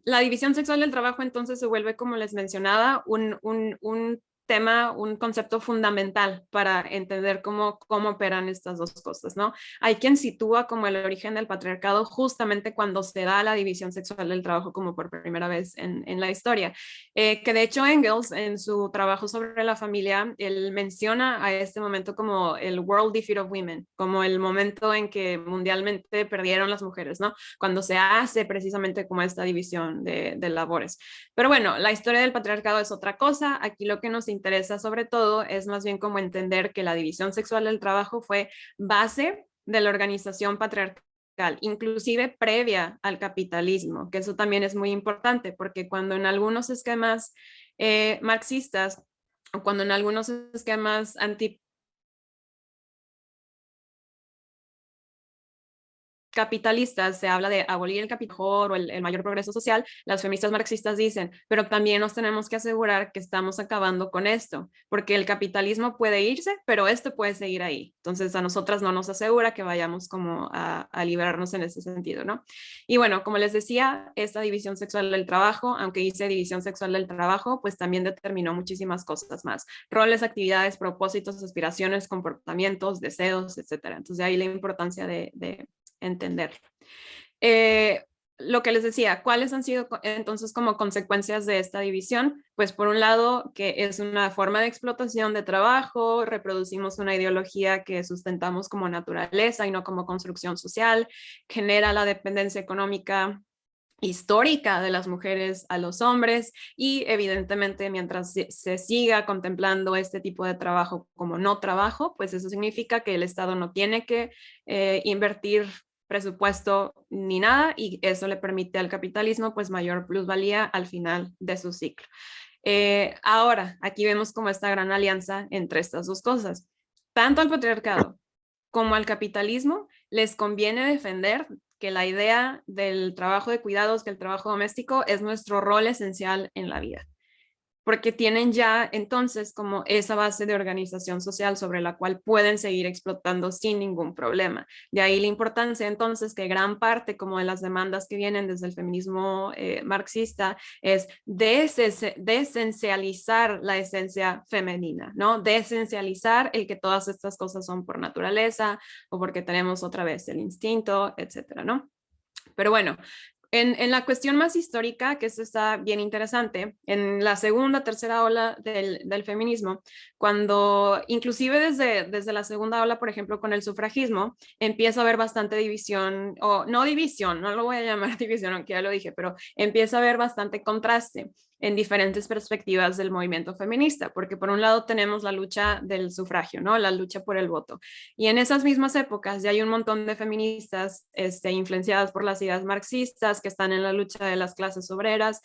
la división sexual del trabajo entonces se vuelve, como les mencionaba, un tema, un concepto fundamental para entender cómo operan estas dos cosas, ¿no? Hay quien sitúa como el origen del patriarcado justamente cuando se da la división sexual del trabajo como por primera vez en la historia. Que de hecho Engels en su trabajo sobre la familia, él menciona a este momento como el World Defeat of Women, como el momento en que mundialmente perdieron las mujeres, ¿no? Cuando se hace precisamente como esta división de labores. Pero bueno, la historia del patriarcado es otra cosa. Aquí lo que nos interesa sobre todo es más bien como entender que la división sexual del trabajo fue base de la organización patriarcal, inclusive previa al capitalismo, que eso también es muy importante, porque cuando en algunos esquemas marxistas o cuando en algunos esquemas anti capitalistas se habla de abolir el capital o el mayor progreso social, las feministas marxistas dicen, pero también nos tenemos que asegurar que estamos acabando con esto, porque el capitalismo puede irse, pero esto puede seguir ahí. Entonces a nosotras no nos asegura que vayamos como a liberarnos en ese sentido, ¿no? Y bueno, como les decía, esta división sexual del trabajo, aunque dice división sexual del trabajo, pues también determinó muchísimas cosas más, roles, actividades, propósitos, aspiraciones, comportamientos, deseos, etcétera. Entonces de ahí la importancia de entenderlo. Lo que les decía, ¿cuáles han sido entonces como consecuencias de esta división? Pues por un lado, que es una forma de explotación de trabajo, reproducimos una ideología que sustentamos como naturaleza y no como construcción social, genera la dependencia económica histórica de las mujeres a los hombres y evidentemente mientras se siga contemplando este tipo de trabajo como no trabajo, pues eso significa que el Estado no tiene que invertir presupuesto ni nada y eso le permite al capitalismo pues mayor plusvalía al final de su ciclo. Ahora, aquí vemos como esta gran alianza entre estas dos cosas. Tanto al patriarcado como al capitalismo les conviene defender que la idea del trabajo de cuidados, que el trabajo doméstico es nuestro rol esencial en la vida, porque tienen ya entonces como esa base de organización social sobre la cual pueden seguir explotando sin ningún problema. De ahí la importancia entonces que gran parte como de las demandas que vienen desde el feminismo marxista es desesencializar la esencia femenina, ¿no? Desesencializar el que todas estas cosas son por naturaleza o porque tenemos otra vez el instinto, etcétera, ¿no? Pero bueno, en la cuestión más histórica, que esto está bien interesante, en la segunda, tercera ola del feminismo, cuando inclusive desde la segunda ola, por ejemplo, con el sufragismo, empieza a haber bastante división, o no división, no lo voy a llamar división, aunque ya lo dije, pero empieza a haber bastante contraste en diferentes perspectivas del movimiento feminista, porque por un lado tenemos la lucha del sufragio, ¿no? La lucha por el voto. Y en esas mismas épocas ya hay un montón de feministas influenciadas por las ideas marxistas que están en la lucha de las clases obreras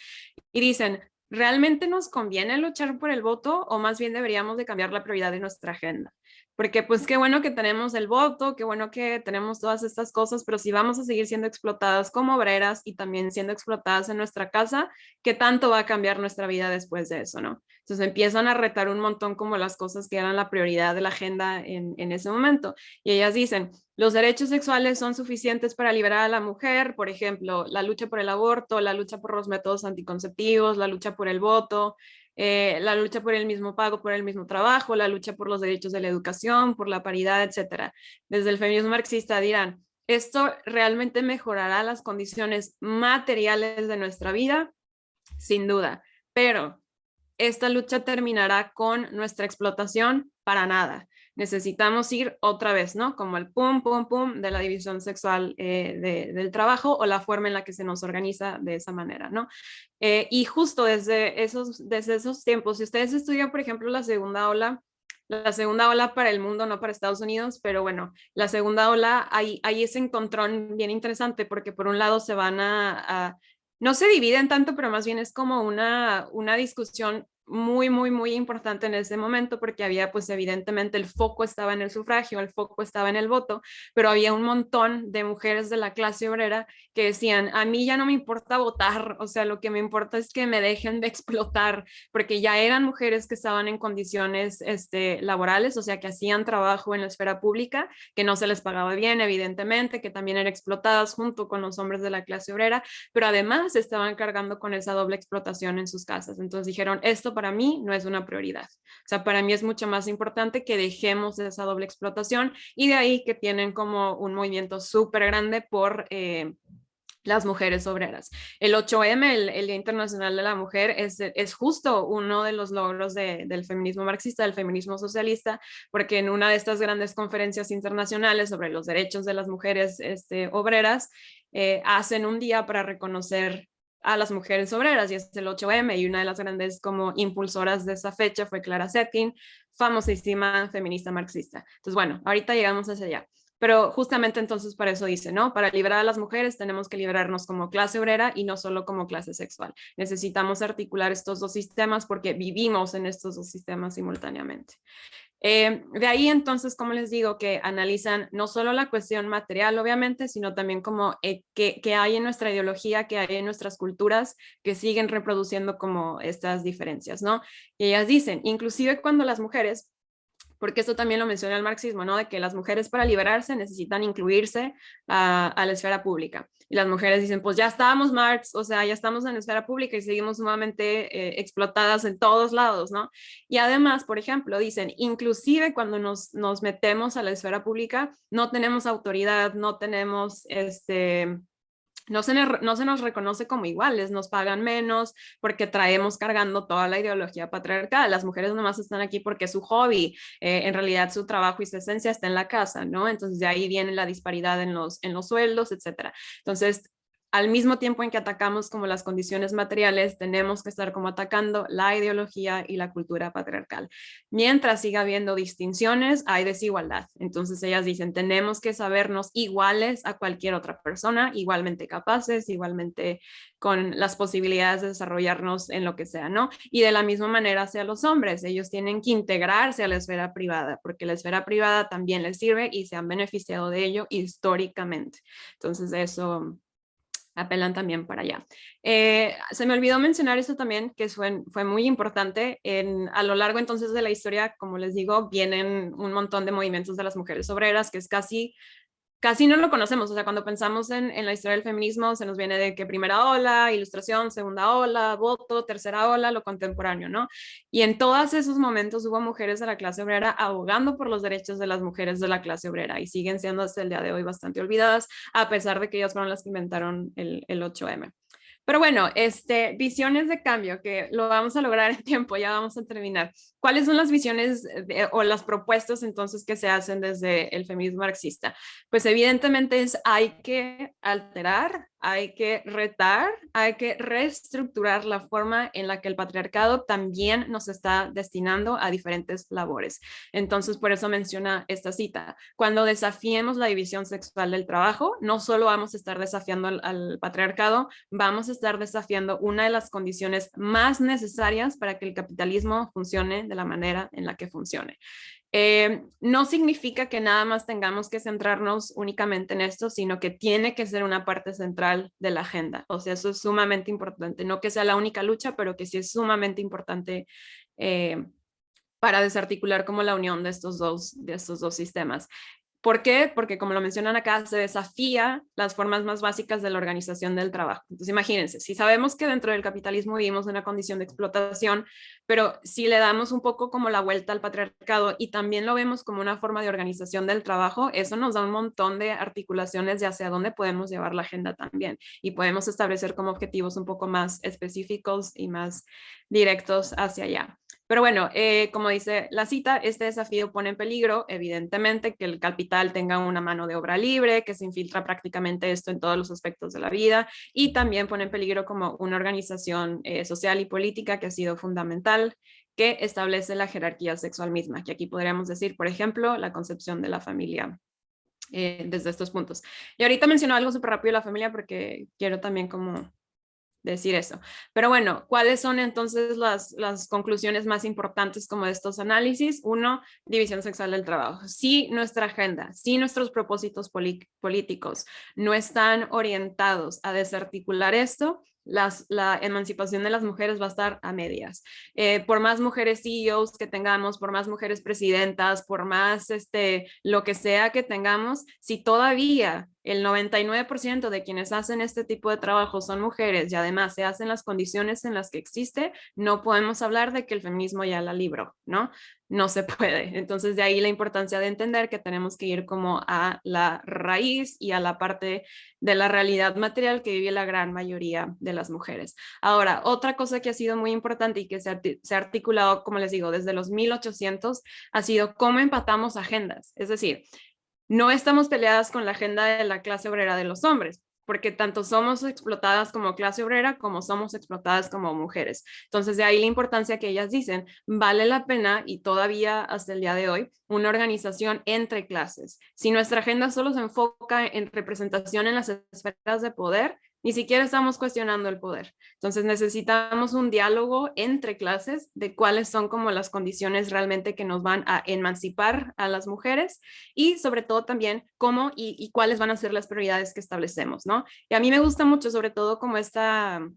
y dicen, ¿realmente nos conviene luchar por el voto o más bien deberíamos de cambiar la prioridad de nuestra agenda? Porque pues qué bueno que tenemos el voto, qué bueno que tenemos todas estas cosas, pero si vamos a seguir siendo explotadas como obreras y también siendo explotadas en nuestra casa, ¿qué tanto va a cambiar nuestra vida después de eso, no? Entonces empiezan a retar un montón como las cosas que eran la prioridad de la agenda en ese momento. Y ellas dicen, los derechos sexuales son suficientes para liberar a la mujer, por ejemplo, la lucha por el aborto, la lucha por los métodos anticonceptivos, la lucha por el voto, la lucha por el mismo pago, por el mismo trabajo, la lucha por los derechos de la educación, por la paridad, etcétera. Desde el feminismo marxista dirán, ¿Esto realmente mejorará las condiciones materiales de nuestra vida? Sin duda, pero esta lucha terminará con nuestra explotación para nada. Necesitamos ir otra vez, ¿no? Como el pum, pum, pum de la división sexual del trabajo o la forma en la que se nos organiza de esa manera, ¿no? Y justo desde esos tiempos, si ustedes estudian, por ejemplo, la segunda ola para el mundo, no para Estados Unidos, pero bueno, la segunda ola, hay ese encontrón bien interesante porque por un lado se van no se dividen tanto, pero más bien es como una discusión muy, muy, muy importante en ese momento porque había pues evidentemente el foco estaba en el sufragio, el foco estaba en el voto, pero había un montón de mujeres de la clase obrera que decían, a mí ya no me importa votar, o sea, lo que me importa es que me dejen de explotar, porque ya eran mujeres que estaban en condiciones laborales, o sea, que hacían trabajo en la esfera pública, que no se les pagaba bien, evidentemente, que también eran explotadas junto con los hombres de la clase obrera, pero además estaban cargando con esa doble explotación en sus casas. Entonces dijeron, esto para mí no es una prioridad. O sea, para mí es mucho más importante que dejemos esa doble explotación y de ahí que tienen como un movimiento súper grande por las mujeres obreras. El 8M, el Día Internacional de la Mujer, es justo uno de los logros del feminismo marxista, del feminismo socialista, porque en una de estas grandes conferencias internacionales sobre los derechos de las mujeres obreras, hacen un día para reconocer a las mujeres obreras y es el 8M y una de las grandes como impulsoras de esa fecha fue Clara Zetkin, famosísima feminista marxista. Entonces, bueno, ahorita llegamos hacia allá. Pero justamente entonces para eso dice, ¿no? Para liberar a las mujeres tenemos que liberarnos como clase obrera y no solo como clase sexual. Necesitamos articular estos dos sistemas porque vivimos en estos dos sistemas simultáneamente. De ahí entonces, como les digo, que analizan no solo la cuestión material, obviamente, sino también como que hay en nuestra ideología, que hay en nuestras culturas que siguen reproduciendo como estas diferencias, ¿no? Y ellas dicen, inclusive cuando las mujeres porque esto también lo menciona el marxismo, ¿no? De que las mujeres para liberarse necesitan incluirse a la esfera pública. Y las mujeres dicen, pues ya estábamos, Marx, o sea, ya estamos en la esfera pública y seguimos sumamente explotadas en todos lados, ¿no? Y además, por ejemplo, dicen, inclusive cuando nos metemos a la esfera pública, no tenemos autoridad, no tenemos no se nos reconoce como iguales, nos pagan menos porque traemos cargando toda la ideología patriarcal. Las mujeres nomás están aquí porque es su hobby, en realidad su trabajo y su esencia está en la casa, ¿no? Entonces de ahí viene la disparidad en los sueldos, etcétera. Entonces, al mismo tiempo en que atacamos como las condiciones materiales, tenemos que estar como atacando la ideología y la cultura patriarcal. Mientras siga habiendo distinciones, hay desigualdad. Entonces ellas dicen, tenemos que sabernos iguales a cualquier otra persona, igualmente capaces, igualmente con las posibilidades de desarrollarnos en lo que sea, ¿no? Y de la misma manera hacia los hombres, ellos tienen que integrarse a la esfera privada, porque la esfera privada también les sirve y se han beneficiado de ello históricamente. Entonces eso apelan también para allá. Se me olvidó mencionar esto también, que fue muy importante. A lo largo entonces de la historia, como les digo, vienen un montón de movimientos de las mujeres obreras, que es casi no lo conocemos, o sea, cuando pensamos en la historia del feminismo, se nos viene de que primera ola, ilustración, segunda ola, voto, tercera ola, lo contemporáneo, ¿no? Y en todos esos momentos hubo mujeres de la clase obrera abogando por los derechos de las mujeres de la clase obrera y siguen siendo hasta el día de hoy bastante olvidadas, a pesar de que ellas fueron las que inventaron el 8M. Pero bueno, visiones de cambio, que lo vamos a lograr en tiempo, ya vamos a terminar. ¿Cuáles son las visiones o las propuestas entonces que se hacen desde el feminismo marxista? Pues evidentemente hay que alterar, hay que retar, hay que reestructurar la forma en la que el patriarcado también nos está destinando a diferentes labores. Entonces, por eso menciona esta cita. Cuando desafiemos la división sexual del trabajo, no solo vamos a estar desafiando al patriarcado, vamos a estar desafiando una de las condiciones más necesarias para que el capitalismo funcione de la manera en la que funcione. No significa que nada más tengamos que centrarnos únicamente en esto, sino que tiene que ser una parte central de la agenda. O sea, eso es sumamente importante. No que sea la única lucha, pero que sí es sumamente importante para desarticular como la unión de estos dos sistemas. ¿Por qué? Porque como lo mencionan acá, se desafía las formas más básicas de la organización del trabajo. Entonces imagínense, si sabemos que dentro del capitalismo vivimos en una condición de explotación, pero si le damos un poco como la vuelta al patriarcado y también lo vemos como una forma de organización del trabajo, eso nos da un montón de articulaciones de hacia dónde podemos llevar la agenda también y podemos establecer como objetivos un poco más específicos y más directos hacia allá. Pero bueno, como dice la cita, este desafío pone en peligro, evidentemente, que el capital tenga una mano de obra libre, que se infiltra prácticamente esto en todos los aspectos de la vida, y también pone en peligro como una organización social y política que ha sido fundamental, que establece la jerarquía sexual misma, que aquí podríamos decir, por ejemplo, la concepción de la familia desde estos puntos. Y ahorita menciono algo súper rápido de la familia porque quiero también como decir eso. Pero bueno, ¿cuáles son entonces las conclusiones más importantes como de estos análisis? Uno, división sexual del trabajo. Si nuestra agenda, si nuestros propósitos políticos no están orientados a desarticular esto, la emancipación de las mujeres va a estar a medias. Por más mujeres CEOs que tengamos, por más mujeres presidentas, por más lo que sea que tengamos, si todavía el 99% de quienes hacen este tipo de trabajo son mujeres y además se hacen las condiciones en las que existe, no podemos hablar de que el feminismo ya la libró, ¿no? No se puede. Entonces de ahí la importancia de entender que tenemos que ir como a la raíz y a la parte de la realidad material que vive la gran mayoría de las mujeres. Ahora, otra cosa que ha sido muy importante y que se ha articulado, como les digo, desde los 1800, ha sido cómo empatamos agendas. Es decir, no estamos peleadas con la agenda de la clase obrera de los hombres, porque tanto somos explotadas como clase obrera como somos explotadas como mujeres. Entonces, de ahí la importancia que ellas dicen, vale la pena y todavía hasta el día de hoy, una organización entre clases. Si nuestra agenda solo se enfoca en representación en las esferas de poder, ni siquiera estamos cuestionando el poder. Entonces necesitamos un diálogo entre clases de cuáles son como las condiciones realmente que nos van a emancipar a las mujeres y sobre todo también cómo y cuáles van a ser las prioridades que establecemos, ¿no? Y a mí me gusta mucho sobre todo como esta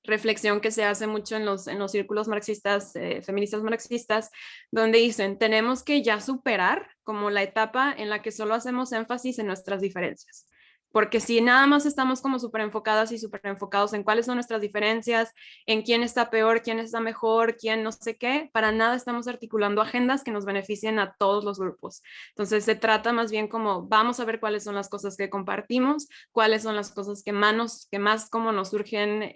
reflexión que se hace mucho en los círculos marxistas, feministas marxistas, donde dicen, tenemos que ya superar como la etapa en la que solo hacemos énfasis en nuestras diferencias. Porque si nada más estamos como súper enfocadas y súper enfocados en cuáles son nuestras diferencias, en quién está peor, quién está mejor, quién no sé qué, para nada estamos articulando agendas que nos beneficien a todos los grupos. Entonces se trata más bien como vamos a ver cuáles son las cosas que compartimos, cuáles son las cosas que más como nos surgen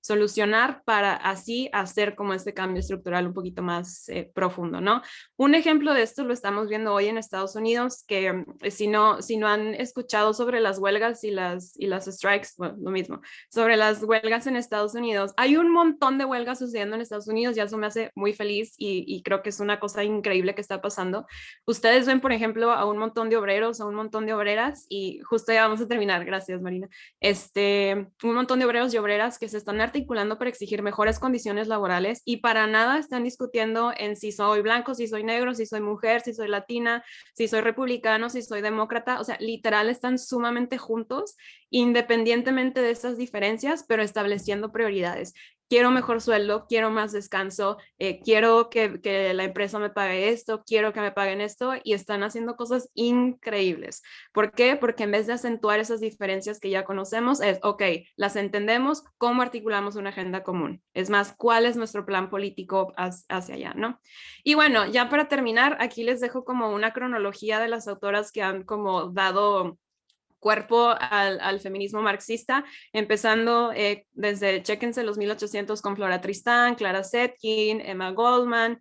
solucionar para así hacer como este cambio estructural un poquito más profundo, ¿no? Un ejemplo de esto lo estamos viendo hoy en Estados Unidos, que si no han escuchado sobre las huelgas y las strikes, bueno, lo mismo, sobre las huelgas en Estados Unidos, hay un montón de huelgas sucediendo en Estados Unidos y eso me hace muy feliz y creo que es una cosa increíble que está pasando. Ustedes ven, por ejemplo, a un montón de obreros, a un montón de obreras y justo ya vamos a terminar, gracias Marina, un montón de obreros y obreras que se están articulando para exigir mejores condiciones laborales y para nada están discutiendo en si soy blanco, si soy negro, si soy mujer, si soy latina, si soy republicano, si soy demócrata, o sea, literal están sumamente juntos, independientemente de esas diferencias, pero estableciendo prioridades. Quiero mejor sueldo, quiero más descanso, quiero que la empresa me pague esto, quiero que me paguen esto y están haciendo cosas increíbles. ¿Por qué? Porque en vez de acentuar esas diferencias que ya conocemos, es, ok, las entendemos, ¿cómo articulamos una agenda común? Es más, ¿cuál es nuestro plan político hacia allá, no? Y bueno, ya para terminar, aquí les dejo como una cronología de las autoras que han como dado cuerpo al feminismo marxista, empezando desde, chéquense, los 1800 con Flora Tristán, Clara Zetkin, Emma Goldman,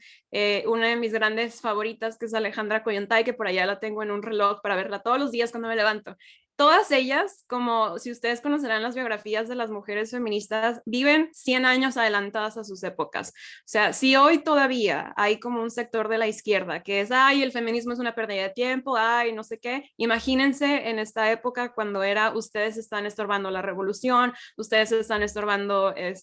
una de mis grandes favoritas que es Alejandra Kollontai, que por allá la tengo en un reloj para verla todos los días cuando me levanto. Todas ellas, como si ustedes conocerán las biografías de las mujeres feministas, viven 100 años adelantadas a sus épocas. O sea, si hoy todavía hay como un sector de la izquierda que es, ay, el feminismo es una pérdida de tiempo, ay, no sé qué, imagínense en esta época cuando era, ustedes están estorbando la revolución, ustedes están estorbando en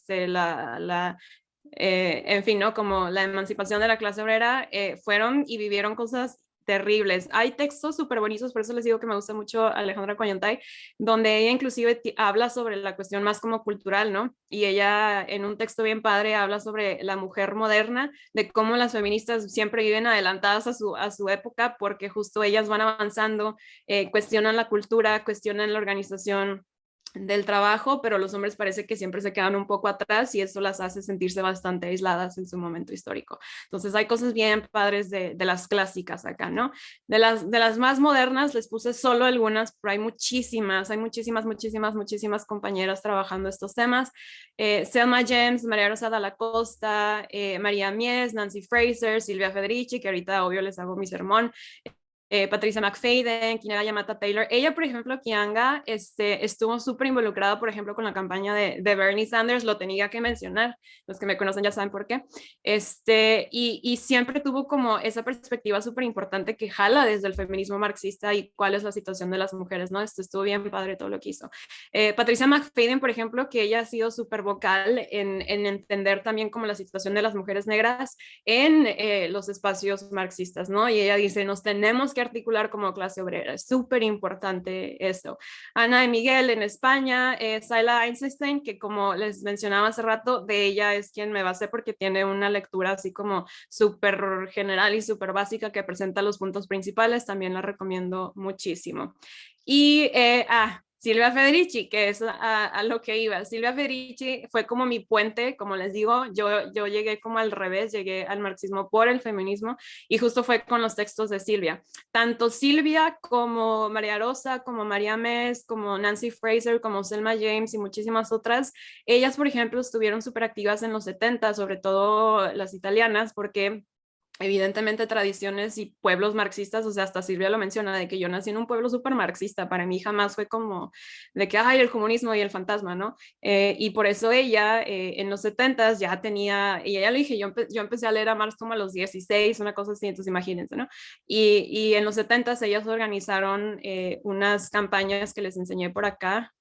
fin, ¿no? Como la emancipación de la clase obrera, fueron y vivieron cosas terribles. Hay textos súper bonitos, por eso les digo que me gusta mucho Alejandra Kollontai, donde ella inclusive habla sobre la cuestión más como cultural, ¿no? Y ella en un texto bien padre habla sobre la mujer moderna, de cómo las feministas siempre viven adelantadas a su época porque justo ellas van avanzando, cuestionan la cultura, cuestionan la organización del trabajo, pero los hombres parece que siempre se quedan un poco atrás y eso las hace sentirse bastante aisladas en su momento histórico. Entonces hay cosas bien padres de las clásicas acá, ¿no? De las más modernas les puse solo algunas, pero hay muchísimas compañeras trabajando estos temas. Selma James, María Rosa Dalla Costa, María Mies, Nancy Fraser, Silvia Federici, que ahorita obvio les hago mi sermón, Patricia McFadden, Kinga Yamata Taylor. Ella, por ejemplo, Kianga, estuvo súper involucrada, por ejemplo, con la campaña de Bernie Sanders, lo tenía que mencionar, los que me conocen ya saben por qué, y siempre tuvo como esa perspectiva súper importante que jala desde el feminismo marxista y cuál es la situación de las mujeres, ¿no? Estuvo bien padre todo lo que hizo. Patricia McFadden, por ejemplo, que ella ha sido súper vocal en entender también como la situación de las mujeres negras en los espacios marxistas, ¿no? Y ella dice, nos tenemos que articular como clase obrera, es súper importante eso. Ana de Miguel en España, Sayla Einstein, que como les mencionaba hace rato, de ella es quien me basé porque tiene una lectura así como súper general y súper básica que presenta los puntos principales, también la recomiendo muchísimo. Y, Silvia Federici, que es a lo que iba. Silvia Federici fue como mi puente, como les digo, yo llegué como al revés, llegué al marxismo por el feminismo y justo fue con los textos de Silvia. Tanto Silvia como María Rosa, como María Mes, como Nancy Fraser, como Selma James y muchísimas otras, ellas, por ejemplo, estuvieron súper activas en los 70, sobre todo las italianas, porque evidentemente tradiciones y pueblos marxistas, o sea, hasta Silvia lo menciona, de que yo nací en un pueblo súper marxista, para mí jamás fue como de que, ay, el comunismo y el fantasma, ¿no? Y por eso ella en los 70 ya tenía, y ella le dije, yo empecé a leer a Marx como a los 16, una cosa así, entonces imagínense, ¿no? Y en los 70 ellas organizaron unas campañas que les enseñé por acá,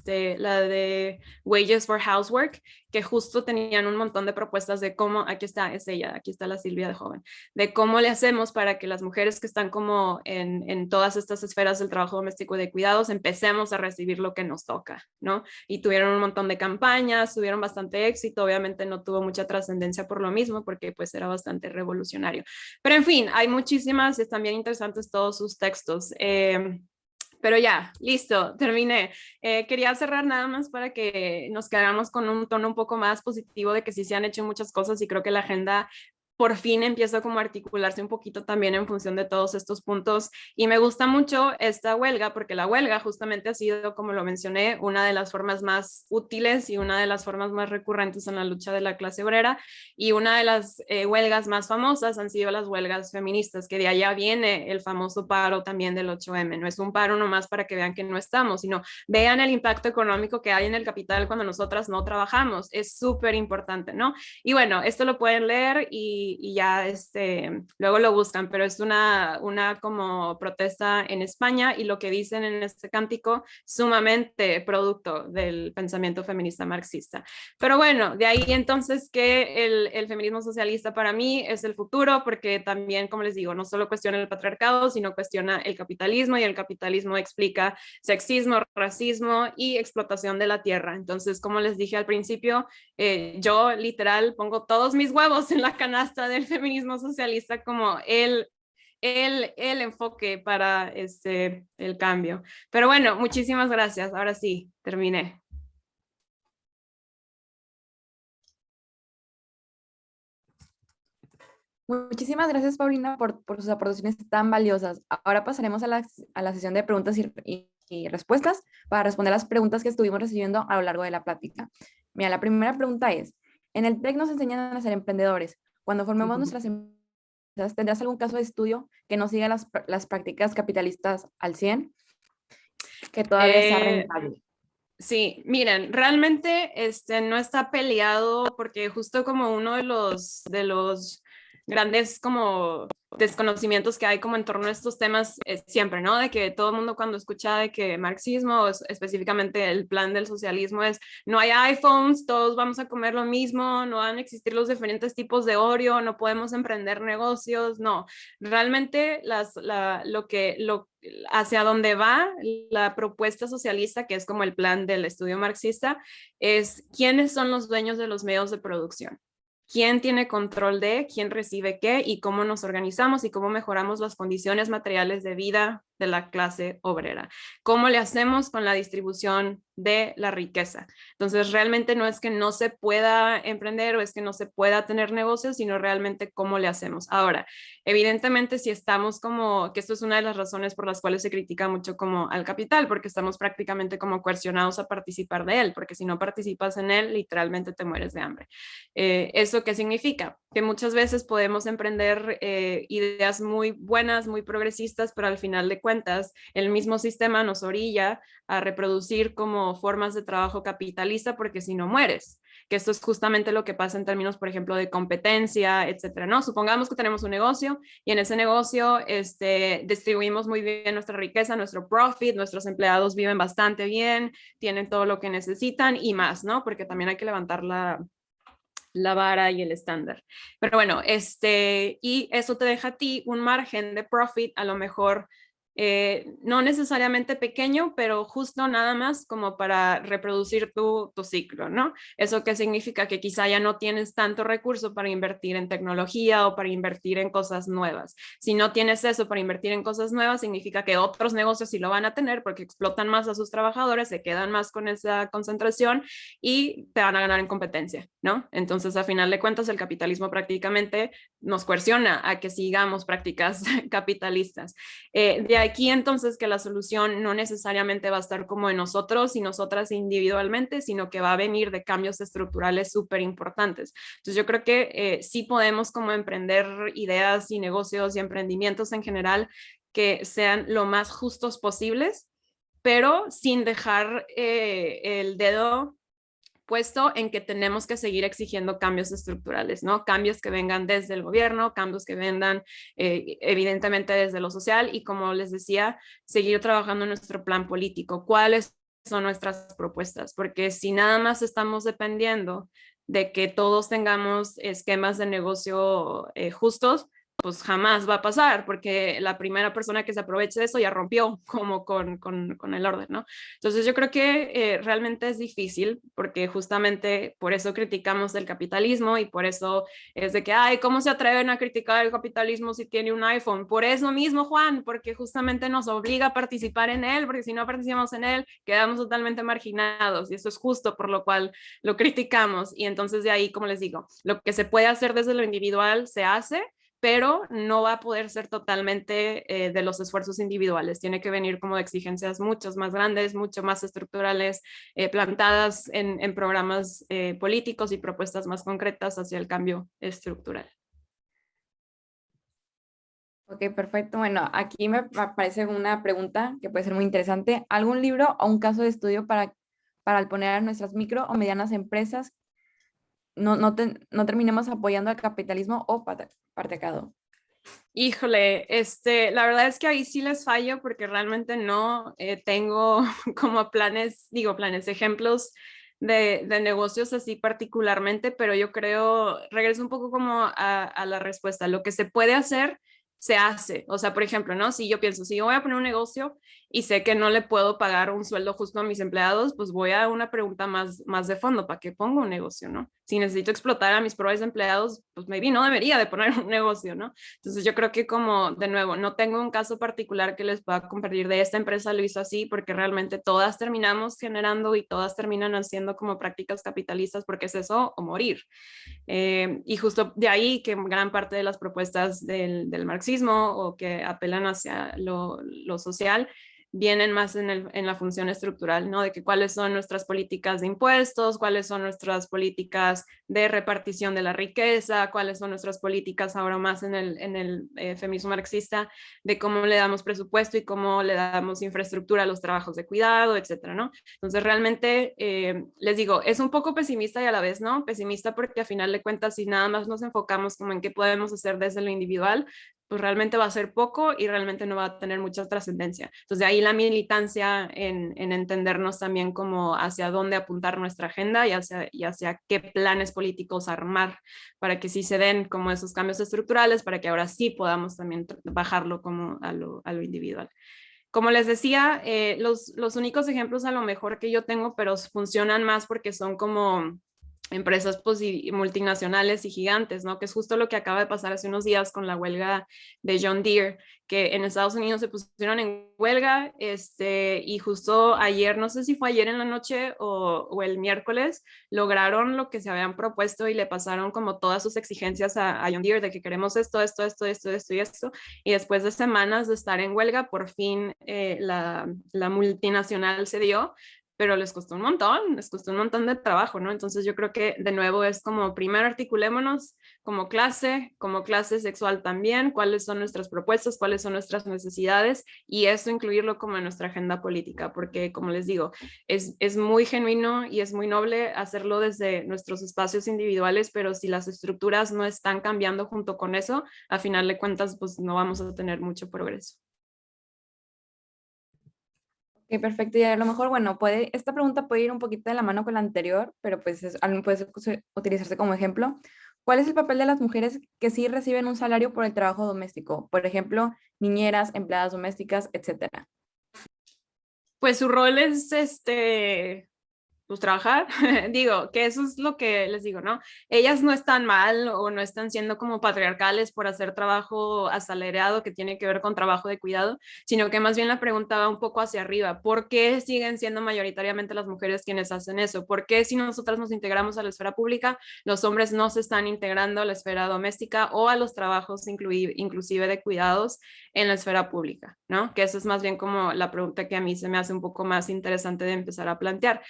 la de Wages for Housework, que justo tenían un montón de propuestas de cómo, aquí está, es ella, aquí está la Silvia de joven, de cómo le hacemos para que las mujeres que están como en todas estas esferas del trabajo doméstico y de cuidados empecemos a recibir lo que nos toca, ¿no? Y tuvieron un montón de campañas, tuvieron bastante éxito, obviamente no tuvo mucha trascendencia por lo mismo, porque pues era bastante revolucionario. Pero en fin, hay muchísimas, están bien interesantes todos sus textos. Pero ya, listo, terminé. Quería cerrar nada más para que nos quedáramos con un tono un poco más positivo de que sí se han hecho muchas cosas y creo que la agenda por fin empieza como a articularse un poquito también en función de todos estos puntos y me gusta mucho esta huelga porque la huelga justamente ha sido, como lo mencioné, una de las formas más útiles y una de las formas más recurrentes en la lucha de la clase obrera y una de las huelgas más famosas han sido las huelgas feministas, que de allá viene el famoso paro también del 8M. No es un paro nomás para que vean que no estamos, sino vean el impacto económico que hay en el capital cuando nosotras no trabajamos. Es súper importante, ¿no? Y bueno, esto lo pueden leer y ya luego lo buscan, pero es una como protesta en España y lo que dicen en este cántico sumamente producto del pensamiento feminista marxista. Pero bueno, de ahí entonces que el feminismo socialista para mí es el futuro, porque también, como les digo, no solo cuestiona el patriarcado, sino cuestiona el capitalismo y el capitalismo explica sexismo, racismo y explotación de la tierra. Entonces, como les dije al principio, yo literal pongo todos mis huevos en la canasta del feminismo socialista como el enfoque para el cambio. Pero bueno, muchísimas gracias. Ahora sí, terminé. Muchísimas gracias, Paulina, por sus aportaciones tan valiosas. Ahora pasaremos a la sesión de preguntas y respuestas para responder las preguntas que estuvimos recibiendo a lo largo de la plática. Mira, la primera pregunta es, en el TEC nos enseñan a ser emprendedores. Cuando formemos nuestras empresas, ¿tendrás algún caso de estudio que no siga las prácticas capitalistas al 100? Que todavía sea rentable. Sí, miren, realmente no está peleado porque justo como uno de los grandes como desconocimientos que hay como en torno a estos temas siempre, ¿no? De que todo el mundo cuando escucha de que marxismo, o específicamente el plan del socialismo es no hay iPhones, todos vamos a comer lo mismo, no van a existir los diferentes tipos de Oreo, no podemos emprender negocios, no. Realmente hacia dónde va la propuesta socialista, que es como el plan del estudio marxista, es quiénes son los dueños de los medios de producción. ¿Quién tiene control de quién recibe qué y cómo nos organizamos y cómo mejoramos las condiciones materiales de vida de la clase obrera? ¿Cómo le hacemos con la distribución de la riqueza? Entonces, realmente no es que no se pueda emprender o es que no se pueda tener negocios, sino realmente cómo le hacemos. Ahora, evidentemente, si estamos como, que esto es una de las razones por las cuales se critica mucho como al capital, porque estamos prácticamente como coercionados a participar de él, porque si no participas en él, literalmente te mueres de hambre. ¿Eso qué significa? Que muchas veces podemos emprender ideas muy buenas, muy progresistas, pero al final de cuentas el mismo sistema nos orilla a reproducir como formas de trabajo capitalista porque si no mueres, que esto es justamente lo que pasa en términos, por ejemplo, de competencia, etcétera, ¿no? Supongamos que tenemos un negocio y en ese negocio distribuimos muy bien nuestra riqueza, nuestro profit, nuestros empleados viven bastante bien, tienen todo lo que necesitan y más, ¿no? Porque también hay que levantar la vara y el estándar. Pero bueno, y eso te deja a ti un margen de profit a lo mejor no necesariamente pequeño, pero justo nada más como para reproducir tu ciclo, ¿no? ¿Eso qué significa? Que quizá ya no tienes tanto recurso para invertir en tecnología o para invertir en cosas nuevas. Si no tienes eso para invertir en cosas nuevas, significa que otros negocios sí lo van a tener porque explotan más a sus trabajadores, se quedan más con esa concentración y te van a ganar en competencia, ¿no? Entonces, a final de cuentas, el capitalismo prácticamente nos coerciona a que sigamos prácticas capitalistas. De aquí entonces que la solución no necesariamente va a estar como en nosotros y nosotras individualmente, sino que va a venir de cambios estructurales súper importantes. Entonces yo creo que sí podemos como emprender ideas y negocios y emprendimientos en general que sean lo más justos posibles, pero sin dejar el dedo puesto en que tenemos que seguir exigiendo cambios estructurales, ¿no? Cambios que vengan desde el gobierno, cambios que vengan evidentemente desde lo social y como les decía, seguir trabajando en nuestro plan político. ¿Cuáles son nuestras propuestas? Porque si nada más estamos dependiendo de que todos tengamos esquemas de negocio justos, pues jamás va a pasar, porque la primera persona que se aproveche de eso ya rompió como con el orden, ¿no? Entonces yo creo que realmente es difícil, porque justamente por eso criticamos el capitalismo y por eso es de que, ay, ¿cómo se atreven a criticar el capitalismo si tiene un iPhone? Por eso mismo, Juan, porque justamente nos obliga a participar en él, porque si no participamos en él, quedamos totalmente marginados y eso es justo por lo cual lo criticamos. Y entonces de ahí, como les digo, lo que se puede hacer desde lo individual se hace, pero no va a poder ser totalmente de los esfuerzos individuales. Tiene que venir como de exigencias mucho más grandes, mucho más estructurales, plantadas en programas políticos y propuestas más concretas hacia el cambio estructural. Ok, perfecto. Bueno, aquí me aparece una pregunta que puede ser muy interesante. ¿Algún libro o un caso de estudio para al poner a nuestras micro o medianas empresas no terminemos apoyando al capitalismo o patriarcado? Híjole, la verdad es que ahí sí les fallo porque realmente no tengo como ejemplos de negocios así particularmente, pero yo creo, regreso un poco como a la respuesta, lo que se puede hacer, se hace. O sea, por ejemplo, ¿no? Si yo pienso, si yo voy a poner un negocio y sé que no le puedo pagar un sueldo justo a mis empleados, pues voy a una pregunta más de fondo, ¿para qué pongo un negocio, no? Si necesito explotar a mis propios empleados, pues maybe no debería de poner un negocio, ¿no? Entonces yo creo que como, de nuevo, no tengo un caso particular que les pueda compartir de esta empresa lo hizo así, porque realmente todas terminamos generando y todas terminan haciendo como prácticas capitalistas, porque es eso o morir. Y justo de ahí que gran parte de las propuestas del marxismo o que apelan hacia lo social vienen más en la función estructural, ¿no? De que cuáles son nuestras políticas de impuestos, cuáles son nuestras políticas de repartición de la riqueza, cuáles son nuestras políticas ahora más en el feminismo marxista, de cómo le damos presupuesto y cómo le damos infraestructura a los trabajos de cuidado, etcétera, ¿no? Entonces realmente, les digo, es un poco pesimista y a la vez, ¿no? Pesimista porque a final de cuentas, si nada más nos enfocamos como en qué podemos hacer desde lo individual, pues realmente va a ser poco y realmente no va a tener mucha trascendencia. Entonces de ahí la militancia en entendernos también como hacia dónde apuntar nuestra agenda y hacia qué planes políticos armar para que sí se den como esos cambios estructurales, para que ahora sí podamos también bajarlo como a lo individual. Como les decía, los únicos ejemplos a lo mejor que yo tengo, pero funcionan más porque son como empresas pues, y multinacionales y gigantes, ¿no? Que es justo lo que acaba de pasar hace unos días con la huelga de John Deere, que en Estados Unidos se pusieron en huelga, y justo ayer, no sé si fue ayer en la noche o el miércoles, lograron lo que se habían propuesto y le pasaron como todas sus exigencias a John Deere de que queremos esto, esto, esto, esto, esto y esto, y después de semanas de estar en huelga, por fin la multinacional se dio, pero les costó un montón de trabajo, ¿no? Entonces yo creo que de nuevo es como primero articulémonos como clase sexual también, cuáles son nuestras propuestas, cuáles son nuestras necesidades y eso incluirlo como en nuestra agenda política, porque como les digo, es muy genuino y es muy noble hacerlo desde nuestros espacios individuales, pero si las estructuras no están cambiando junto con eso, a final de cuentas, pues no vamos a tener mucho progreso. Ok, perfecto. Y a lo mejor, bueno, esta pregunta puede ir un poquito de la mano con la anterior, pero pues puede utilizarse como ejemplo. ¿Cuál es el papel de las mujeres que sí reciben un salario por el trabajo doméstico? Por ejemplo, niñeras, empleadas domésticas, etcétera. Pues su rol es pues trabajar, digo, que eso es lo que les digo, ¿no? Ellas no están mal o no están siendo como patriarcales por hacer trabajo asalariado que tiene que ver con trabajo de cuidado, sino que más bien la pregunta va un poco hacia arriba, ¿por qué siguen siendo mayoritariamente las mujeres quienes hacen eso? ¿Por qué si nosotras nos integramos a la esfera pública, los hombres no se están integrando a la esfera doméstica o a los trabajos inclusive de cuidados en la esfera pública, ¿no? Que eso es más bien como la pregunta que a mí se me hace un poco más interesante de empezar a plantear.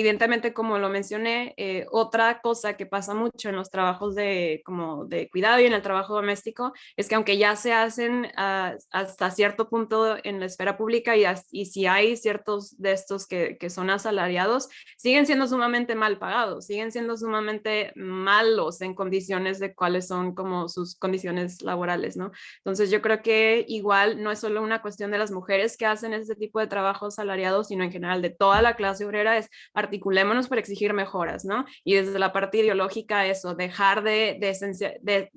Evidentemente, como lo mencioné, otra cosa que pasa mucho en los trabajos como de cuidado y en el trabajo doméstico es que aunque ya se hacen hasta cierto punto en la esfera pública y si hay ciertos de estos que son asalariados, siguen siendo sumamente mal pagados, siguen siendo sumamente malos en condiciones de cuáles son como sus condiciones laborales, ¿no? Entonces yo creo que igual no es solo una cuestión de las mujeres que hacen ese tipo de trabajo asalariado, sino en general de toda la clase obrera, es articulémonos para exigir mejoras, ¿no? Y desde la parte ideológica eso, dejar